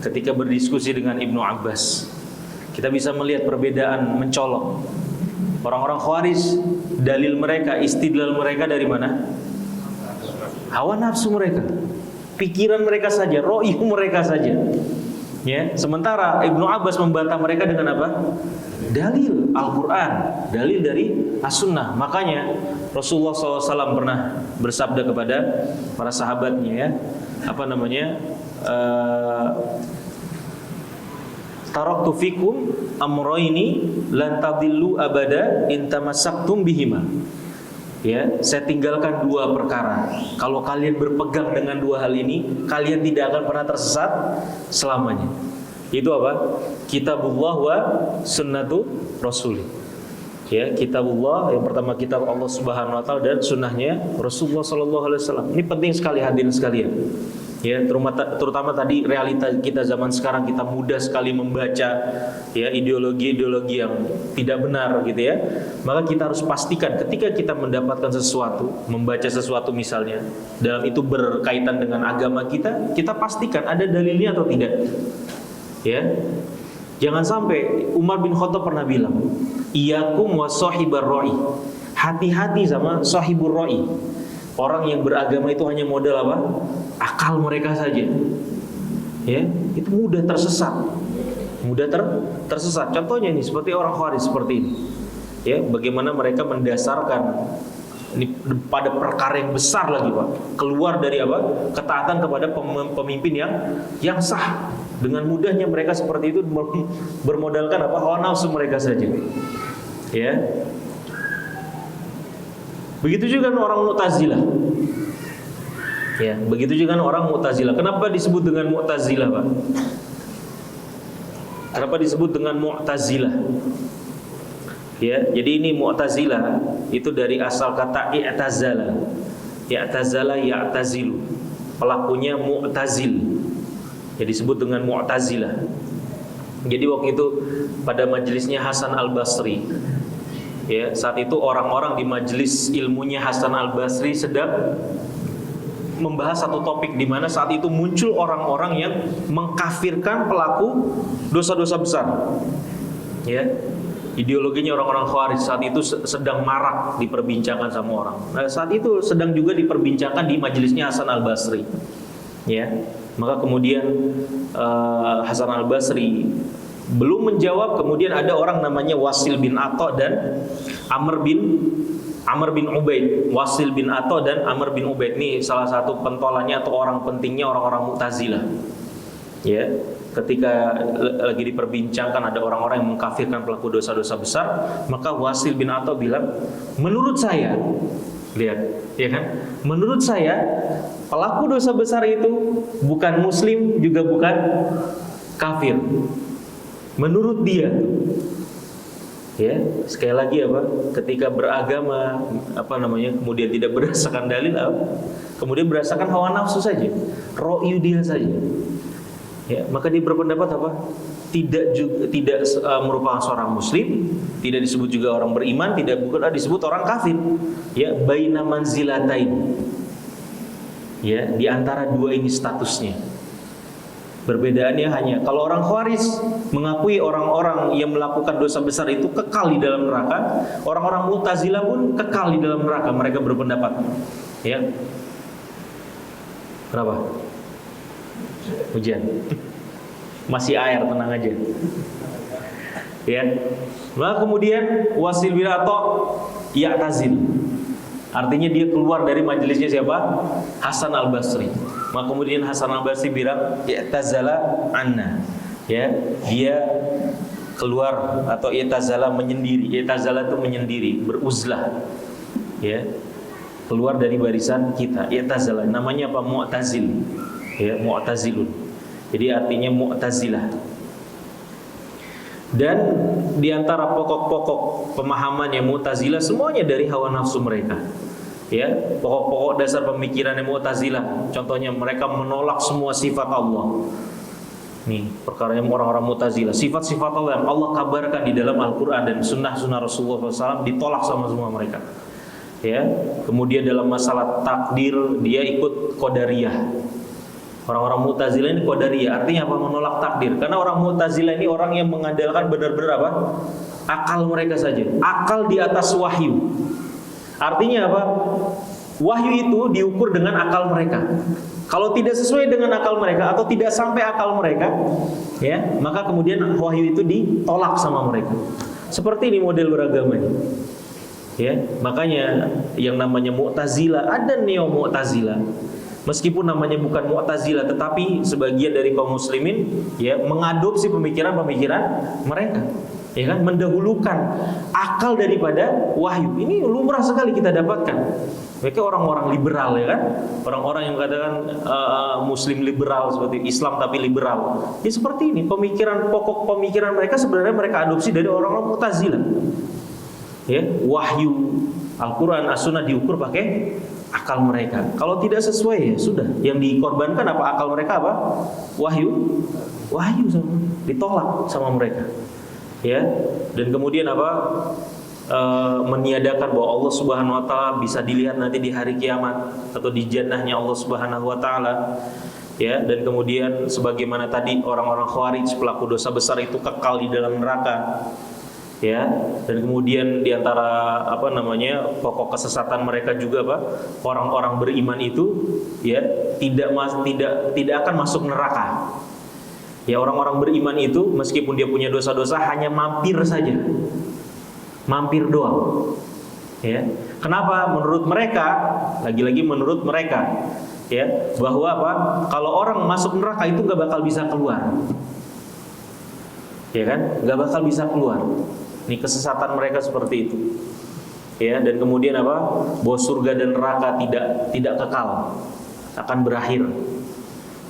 ketika berdiskusi dengan Ibnu Abbas, kita bisa melihat perbedaan mencolok. Orang-orang Khawarij, dalil mereka, istidlal mereka dari mana? Hawa nafsu mereka, pikiran mereka saja, ro'ih mereka saja. Ya, sementara Ibnu Abbas membantah mereka dengan apa? Dalil Al-Quran, dalil dari As-Sunnah. Makanya Rasulullah SAW pernah bersabda kepada para sahabatnya, ya, taraktu fikum amrayni lan tadillu abada in tamassaktum bihima. Ya, saya tinggalkan dua perkara. Kalau kalian berpegang dengan dua hal ini, kalian tidak akan pernah tersesat selamanya. Itu apa? Kitabullah wa sunnatu Rasul. Ya, kitabullah yang pertama kitab Allah Subhanahu wa taala dan sunnahnya Rasulullah sallallahu alaihi wasallam. Ini penting sekali hadirin sekalian. Ya, terutama tadi realita kita zaman sekarang, kita mudah sekali membaca ya ideologi-ideologi yang tidak benar gitu ya. Maka kita harus pastikan ketika kita mendapatkan sesuatu, membaca sesuatu misalnya, dalam itu berkaitan dengan agama kita, kita pastikan ada dalilnya atau tidak. Ya. Jangan sampai Umar bin Khattab pernah bilang, "Iyyakum wa sahibar ra'i." Hati-hati sama sahibur ra'i. Orang yang beragama itu hanya modal apa? Akal mereka saja. Ya, itu mudah tersesat. Tersesat. Contohnya ini seperti orang Khawarij seperti ini. Ya, bagaimana mereka mendasarkan ini pada perkara yang besar lagi, Pak. Keluar dari apa? Ketaatan kepada pemimpin yang sah. Dengan mudahnya mereka seperti itu bermodalkan apa? Hawa nafsu mereka saja. Ya. Begitu juga orang Mu'tazilah. Ya, begitu juga orang Mu'tazilah. Kenapa disebut dengan Mu'tazilah, Pak? Kenapa disebut dengan Mu'tazilah? Ya, jadi ini Mu'tazilah itu dari asal kata i'tazala. I'tazala ya'tazilu. Pelakunya Mu'tazil. Ya, disebut dengan Mu'tazilah. Jadi waktu itu pada majelisnya Hasan Al-Basri. Ya, saat itu orang-orang di majelis ilmunya Hasan Al-Basri sedang membahas satu topik di mana saat itu muncul orang-orang yang mengkafirkan pelaku dosa-dosa besar. Ya. Ideologinya orang-orang Khawarij saat itu sedang marak diperbincangkan sama orang. Nah, saat itu sedang juga diperbincangkan di majelisnya Hasan Al-Basri. Ya. Maka kemudian Hasan Al-Basri belum menjawab, kemudian ada orang namanya Wasil bin Atha dan Amr bin Ubaid. Wasil bin Atha dan Amr bin Ubaid ini salah satu pentolannya atau orang pentingnya orang-orang Mu'tazilah. Ya, ketika lagi diperbincangkan ada orang-orang yang mengkafirkan pelaku dosa-dosa besar, maka Wasil bin Atha bilang, menurut saya, lihat, ya kan? Menurut saya pelaku dosa besar itu bukan muslim juga bukan kafir. Menurut dia, ya, sekali lagi ketika beragama kemudian tidak berdasarkan dalil, kemudian berdasarkan hawa nafsu saja, ro'yu dia saja, ya, maka dia berpendapat tidak merupakan seorang muslim, tidak disebut juga orang beriman, tidak bukan disebut orang kafir, ya, baina manzilatain, ya, di antara dua ini statusnya. Perbedaannya hanya kalau orang Khawarij mengakui orang-orang yang melakukan dosa besar itu kekal di dalam neraka, orang-orang Mu'tazilah pun kekal di dalam neraka. Mereka berpendapat, ya. Kenapa? Hujan. Masih air, tenang aja. Ya. Nah, kemudian Wasil bin Atha ya'tazil. Artinya dia keluar dari majelisnya siapa? Hasan Al-Basri. Maka kemudian Hasan Al-Basri bilang, "I'tazala anna." Ya, dia keluar atau i'tazala menyendiri. I'tazala itu menyendiri, beruzlah. Ya. Keluar dari barisan kita. I'tazala namanya apa? Mu'tazil. Ya, Mu'tazilun. Jadi artinya Mu'tazilah. Dan di antara pokok-pokok pemahaman yang Mu'tazilah semuanya dari hawa nafsu mereka. Ya, pokok-pokok dasar pemikiran yang Mu'tazilah. Contohnya mereka menolak semua sifat Allah. Nih, perkaranya orang-orang Mu'tazilah. Sifat-sifat Allah yang Allah kabarkan di dalam Al-Quran dan sunnah-sunnah Rasulullah SAW ditolak sama semua mereka. Ya, kemudian dalam masalah takdir dia ikut Qadariyah. Orang-orang Mu'tazilah ini Qadariyah. Artinya apa? Menolak takdir. Karena orang Mu'tazilah ini orang yang mengandalkan benar-benar apa? Akal mereka saja. Akal di atas wahyu. Artinya apa? Wahyu itu diukur dengan akal mereka. Kalau tidak sesuai dengan akal mereka atau tidak sampai akal mereka, ya, maka kemudian wahyu itu ditolak sama mereka. Seperti ini model beragamanya. Ya, makanya yang namanya Mu'tazilah, ada neo Mu'tazilah. Meskipun namanya bukan Mu'tazilah, tetapi sebagian dari kaum muslimin ya mengadopsi pemikiran-pemikiran mereka. Ya kan, mendahulukan akal daripada wahyu. Ini lumrah sekali kita dapatkan. Mereka orang-orang liberal, ya kan, orang-orang yang katakan muslim liberal seperti Islam tapi liberal. Ya seperti ini pokok pemikiran mereka sebenarnya mereka adopsi dari orang-orang Mu'tazilah. Ya, wahyu Al-Quran, As-Sunnah diukur pakai akal mereka. Kalau tidak sesuai ya sudah, yang dikorbankan apa? Akal mereka apa? Wahyu ditolak sama mereka. Ya, dan kemudian apa? Meniadakan bahwa Allah Subhanahu wa taala bisa dilihat nanti di hari kiamat atau di jannahnya Allah Subhanahu wa taala. Ya, dan kemudian sebagaimana tadi orang-orang Khawarij pelaku dosa besar itu kekal di dalam neraka. Ya, dan kemudian di antara pokok kesesatan mereka juga orang-orang beriman itu ya tidak akan masuk neraka. Ya, orang-orang beriman itu meskipun dia punya dosa-dosa hanya mampir saja. Mampir doang. Ya. Kenapa? Menurut mereka, lagi-lagi menurut mereka, ya, bahwa kalau orang masuk neraka itu nggak bakal bisa keluar. Ya kan? Nggak bakal bisa keluar. Ini kesesatan mereka seperti itu. Ya, dan kemudian bahwa surga dan neraka tidak kekal, akan berakhir.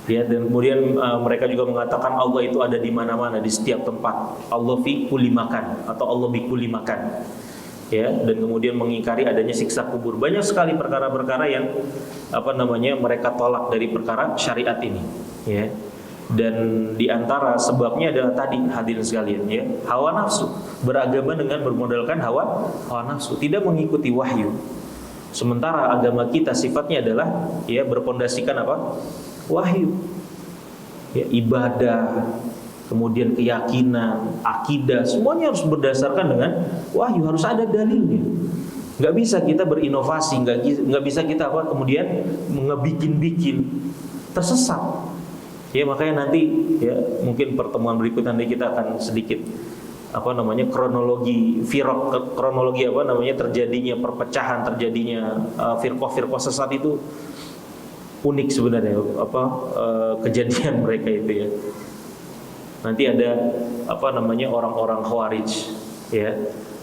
Ya, dan kemudian mereka juga mengatakan Allah itu ada di mana-mana, di setiap tempat. Allah fi kulli makan atau Allah bi kulli makan. Ya, dan kemudian mengingkari adanya siksa kubur. Banyak sekali perkara-perkara yang mereka tolak dari perkara syariat ini. Ya. Dan di antara sebabnya adalah tadi hadirin sekalian, ya, hawa nafsu. Beragama dengan bermodalkan hawa nafsu, tidak mengikuti wahyu. Sementara agama kita sifatnya adalah ya berpondasikan wahyu. Ya, ibadah, kemudian keyakinan, akidah, semuanya harus berdasarkan dengan wahyu, harus ada dalilnya. Nggak bisa kita berinovasi, nggak bisa kita kemudian ngebikin-bikin, tersesat. Ya makanya nanti ya mungkin pertemuan berikutnya nanti kita akan sedikit kronologi terjadinya perpecahan, terjadinya firqah sesat itu unik sebenarnya kejadian mereka itu ya. Nanti ada orang-orang Khawarij ya.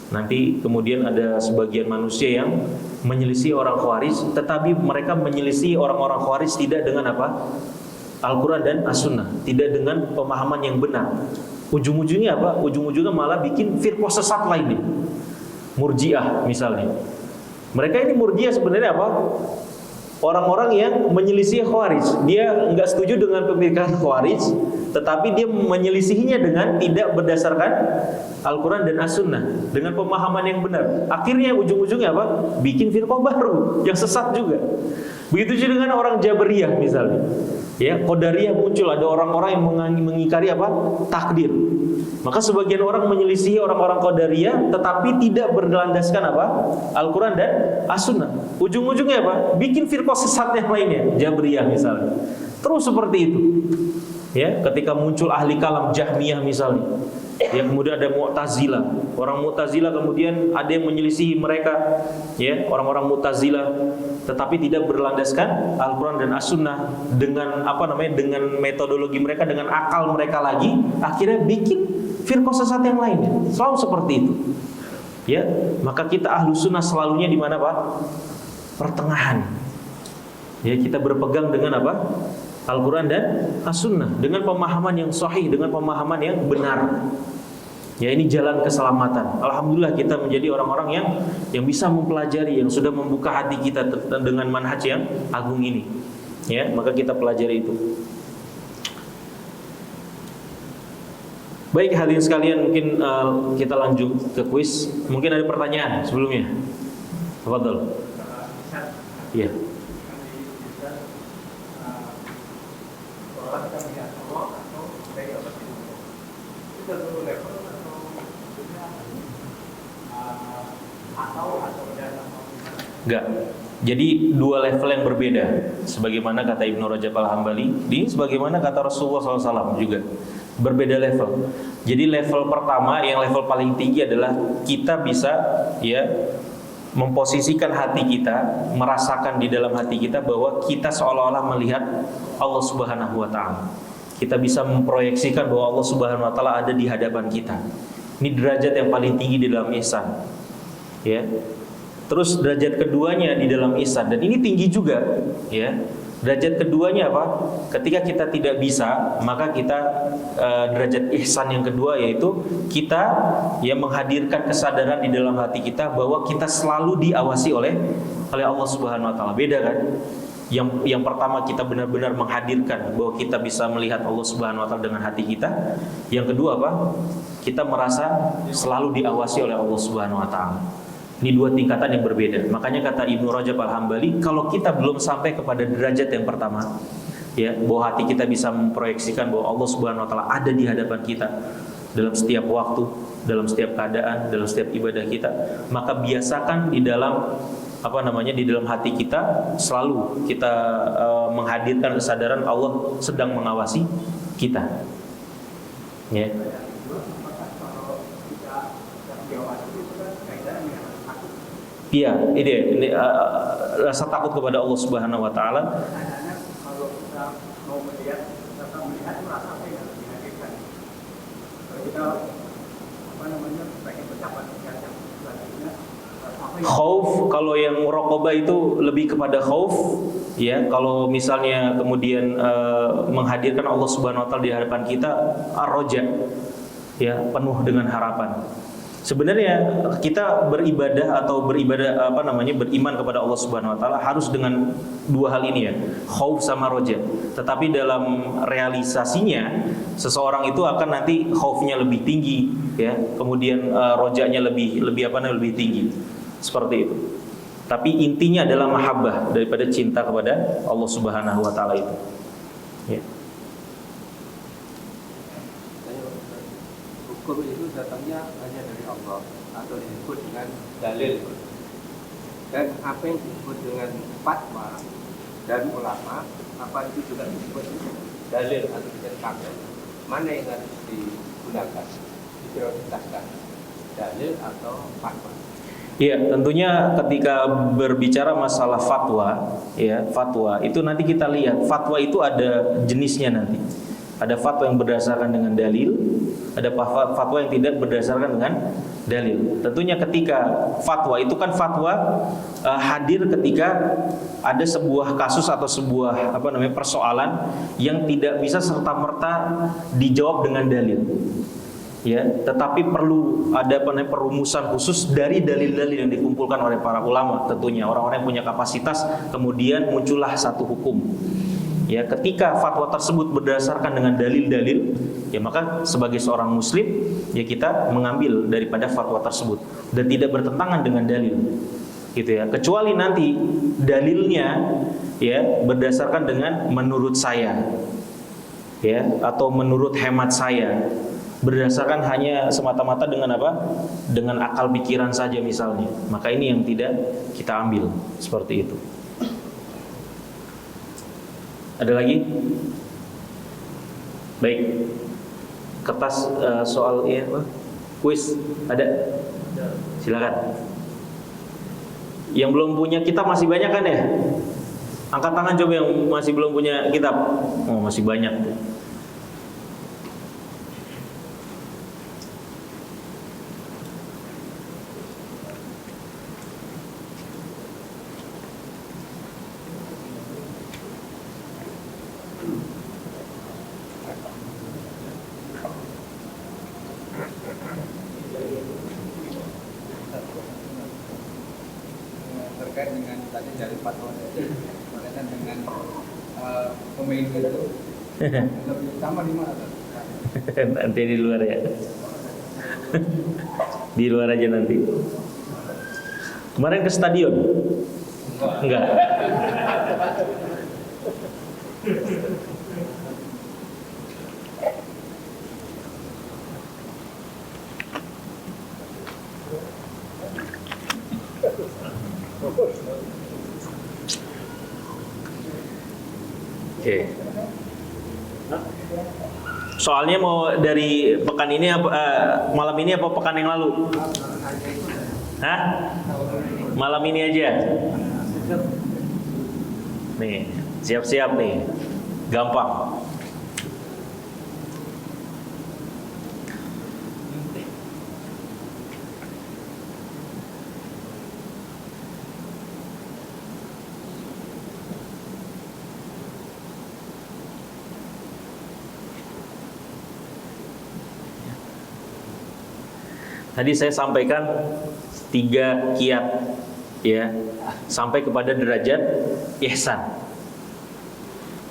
Nanti kemudian ada sebagian manusia yang menyelisih orang Khawarij, tetapi mereka menyelisih orang-orang Khawarij tidak dengan Al-Quran dan As-Sunnah, tidak dengan pemahaman yang benar. Ujung-ujungnya Ujung-ujungnya malah bikin firqah sesat lainnya. Murji'ah misalnya. Mereka ini Murji'ah sebenarnya orang-orang yang menyelisih Khawarij. Dia enggak setuju dengan pemikiran Khawarij, tetapi dia menyelisihinya dengan tidak berdasarkan Al-Quran dan As-Sunnah, dengan pemahaman yang benar. Akhirnya ujung-ujungnya bikin firqah baru yang sesat juga. Begitu juga dengan orang Jabariyah misalnya. Ya, Qadariyah muncul, ada orang-orang yang mengingkari takdir. Maka sebagian orang menyelisihi orang-orang Qadariyah tetapi tidak berlandaskan Al-Quran dan As-Sunnah. Ujung-ujungnya bikin firqah sesat yang lainnya, Jabariyah misalnya. Terus seperti itu. Ya, ketika muncul ahli kalam Jahmiyah misalnya. Ya, kemudian ada Mu'tazilah. Orang Mu'tazilah kemudian ada yang menyelisihi mereka, ya, orang-orang Mu'tazilah, tetapi tidak berlandaskan Al-Quran dan As-Sunnah dengan dengan metodologi mereka, dengan akal mereka lagi, akhirnya bikin firqah sesat yang lainnya. Selalu seperti itu. Ya, maka kita Ahlus Sunnah selalunya di mana, Pak? Pertengahan. Ya, kita berpegang dengan Al-Quran dan As-Sunnah, dengan pemahaman yang sahih, dengan pemahaman yang benar. Ya, ini jalan keselamatan. Alhamdulillah kita menjadi orang-orang yang bisa mempelajari, yang sudah membuka hati kita dengan manhaj yang agung ini. Ya, maka kita pelajari itu. Baik hadirin sekalian, mungkin kita lanjut ke kuis. Mungkin ada pertanyaan sebelumnya. Tafadhol. Iya. Enggak. Jadi dua level yang berbeda. Sebagaimana kata Ibnu Rajab Al-Hambali, ini sebagaimana kata Rasulullah SAW juga. Berbeda level. Jadi level pertama, yang level paling tinggi adalah kita bisa memposisikan hati kita, merasakan di dalam hati kita bahwa kita seolah-olah melihat Allah Subhanahu wa taala. Kita bisa memproyeksikan bahwa Allah Subhanahu wa taala ada di hadapan kita. Ini derajat yang paling tinggi di dalam ihsan. Ya. Terus derajat keduanya di dalam ihsan, dan ini tinggi juga, ya. Derajat keduanya ketika kita tidak bisa, maka kita derajat ihsan yang kedua yaitu kita menghadirkan kesadaran di dalam hati kita bahwa kita selalu diawasi oleh Allah Subhanahu wa taala. Beda kan? Yang pertama kita benar-benar menghadirkan bahwa kita bisa melihat Allah Subhanahu wa taala dengan hati kita. Yang kedua kita merasa selalu diawasi oleh Allah Subhanahu wa taala. Ini dua tingkatan yang berbeda. Makanya kata Ibnu Rajab Al-Hambali, kalau kita belum sampai kepada derajat yang pertama, bahwa hati kita bisa memproyeksikan bahwa Allah Subhanahu wa taala ada di hadapan kita dalam setiap waktu, dalam setiap keadaan, dalam setiap ibadah kita, maka biasakan di dalam di dalam hati kita selalu kita menghadirkan kesadaran Allah sedang mengawasi kita. Ya. Iya, ini rasa takut kepada Allah Subhanahu wa taala. Kalau kita mau melihat rasa apa yang dihadirkan. Kalau kita pengen ucapan selanjutnya. Khauf, kalau yang muraqabah itu lebih kepada khauf, ya. Kalau misalnya kemudian menghadirkan Allah Subhanahu wa taala di hadapan kita, ar-raja, ya, penuh dengan harapan. Sebenarnya kita beribadah beriman kepada Allah Subhanahu wa taala harus dengan dua hal ini, ya, khauf sama roja. Tetapi dalam realisasinya seseorang itu akan nanti khaufnya lebih tinggi, ya, kemudian rojanya lebih tinggi. Seperti itu. Tapi intinya adalah mahabbah, daripada cinta kepada Allah Subhanahu wa taala itu. Ya. hukum itu datangnya hanya dari Allah atau disebut dengan dalil. Dan apa yang disebut dengan fatwa dan ulama, apa itu juga disebut dalil atau diceritakan? Mana yang harus digunakan, diprioritaskan, dalil atau fatwa? Iya, tentunya ketika berbicara masalah fatwa, ya fatwa itu nanti kita lihat fatwa itu ada jenisnya nanti. Ada fatwa yang berdasarkan dengan dalil, ada fatwa yang tidak berdasarkan dengan dalil. Tentunya ketika fatwa itu kan fatwa hadir ketika ada sebuah kasus atau sebuah persoalan yang tidak bisa serta-merta dijawab dengan dalil. Ya, tetapi perlu ada perumusan khusus dari dalil-dalil yang dikumpulkan oleh para ulama, tentunya orang-orang yang punya kapasitas, kemudian muncullah satu hukum. Ya, ketika fatwa tersebut berdasarkan dengan dalil-dalil, ya maka sebagai seorang muslim ya kita mengambil daripada fatwa tersebut dan tidak bertentangan dengan dalil. Gitu ya. Kecuali nanti dalilnya ya berdasarkan dengan menurut saya. Ya, atau menurut hemat saya. Berdasarkan hanya semata-mata dengan apa? Dengan akal pikiran saja misalnya. Maka ini yang tidak kita ambil seperti itu. Ada lagi? Baik. Kertas soal kuis ada? Silakan. Yang belum punya kitab masih banyak kan ya? Angkat tangan coba yang masih belum punya kitab. Oh, masih banyak tuh. Terkait dengan tadi dari fatwa berkaitan dengan pemain itu lebih sama di mana? Nanti di luar ya. Di luar aja nanti. Kemarin ke stadion? Enggak. Oke. Soalnya mau dari pekan ini apa malam ini apa pekan yang lalu? Hah? Malam ini aja. Nih, siap-siap nih. Gampang. Tadi saya sampaikan 3 kiat ya, sampai kepada derajat ihsan.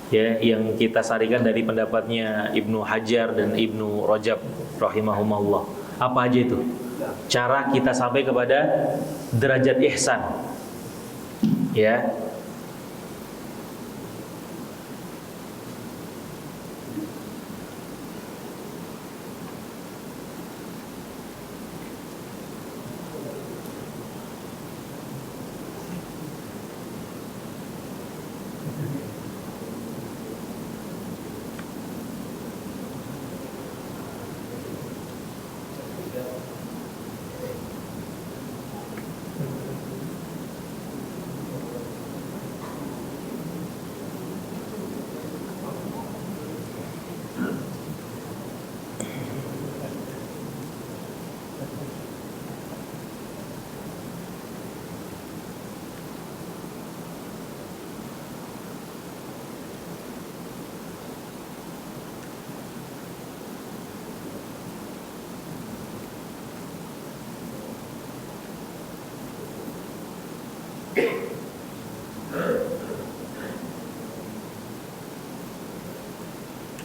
Ya, yang kita sarikan dari pendapatnya Ibnu Hajar dan Ibnu Rajab rahimahumullah. Apa aja itu? Cara kita sampai kepada derajat ihsan. Ya.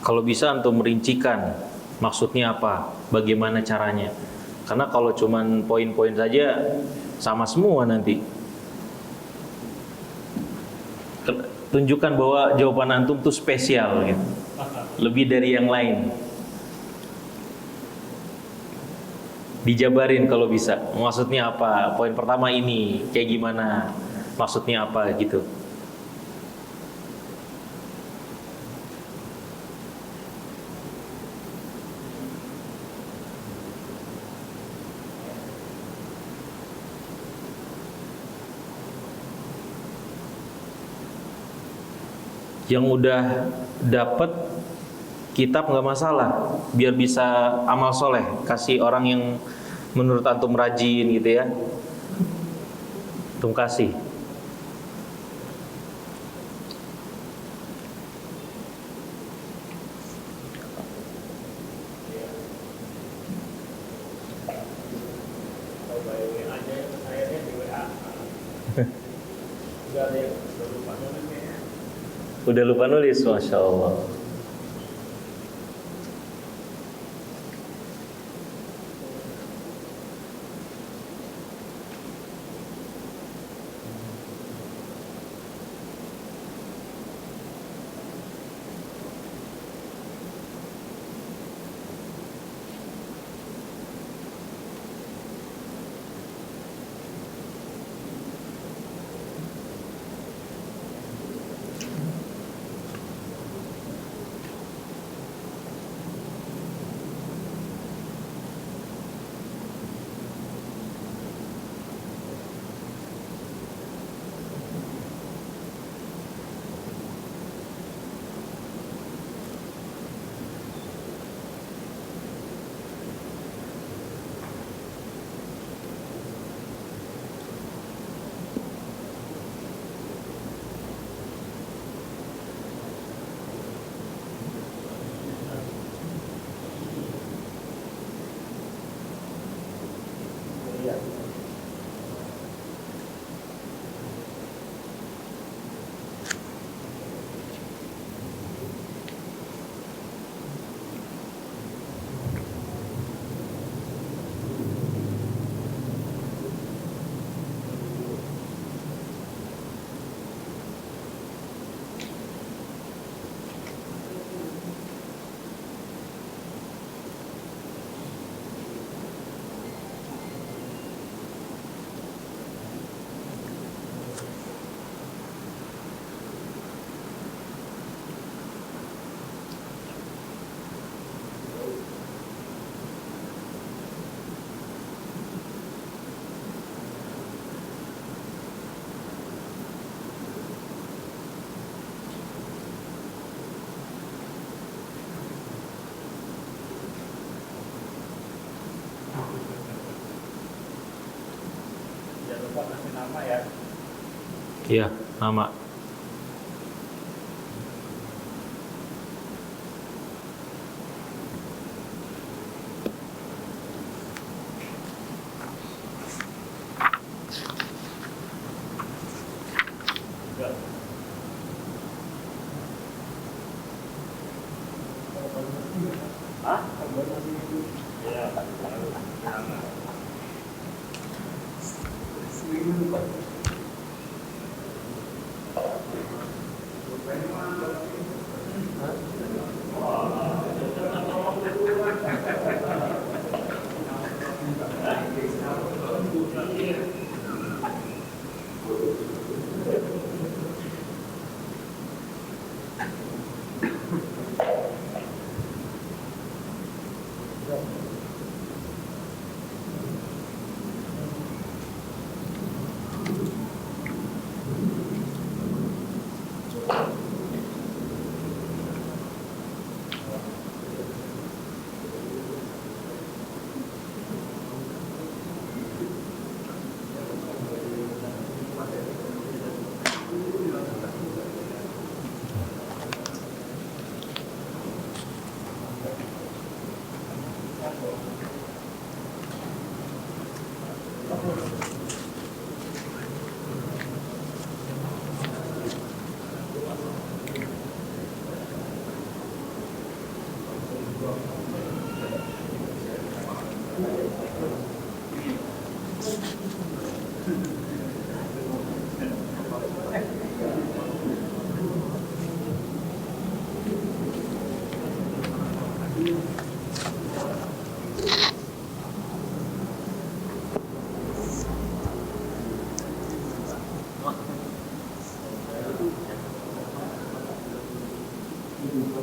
Kalau bisa untuk merincikan maksudnya apa, bagaimana caranya. Karena kalau cuman poin-poin saja sama semua nanti. Tunjukkan bahwa jawaban antum tuh spesial gitu. Lebih dari yang lain. Dijabarin kalau bisa. Maksudnya apa? Poin pertama ini kayak gimana? Maksudnya apa gitu? Yang udah dapet kitab nggak masalah, biar bisa amal soleh, kasih orang yang menurut antum rajin gitu ya, antum kasih. Udah lupa nulis, masya Allah. Jangan lupa kasih nama ya. Iya, nama. Hah? Iya.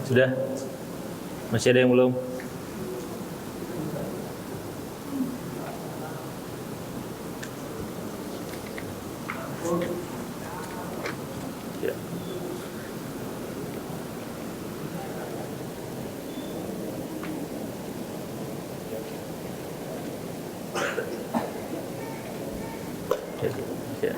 Sudah? Masih ada yang belum? Ya. Ya. Ya.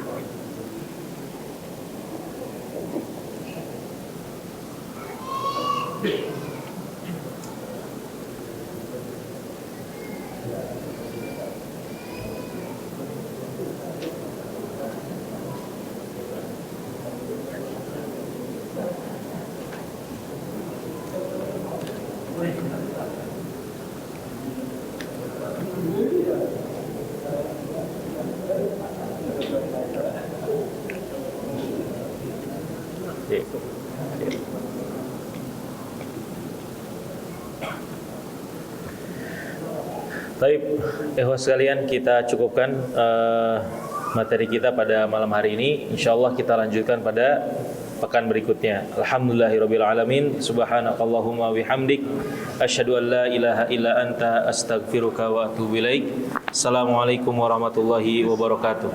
Baik, ikhwas sekalian, kita cukupkan materi kita pada malam hari ini. Insyaallah kita lanjutkan pada pekan berikutnya. Alhamdulillahirabbil alamin. Subhanakallahumma wihamdik asyhadu an la ilaha illa anta astaghfiruka wa atubu ilaik. Assalamualaikum warahmatullahi wabarakatuh.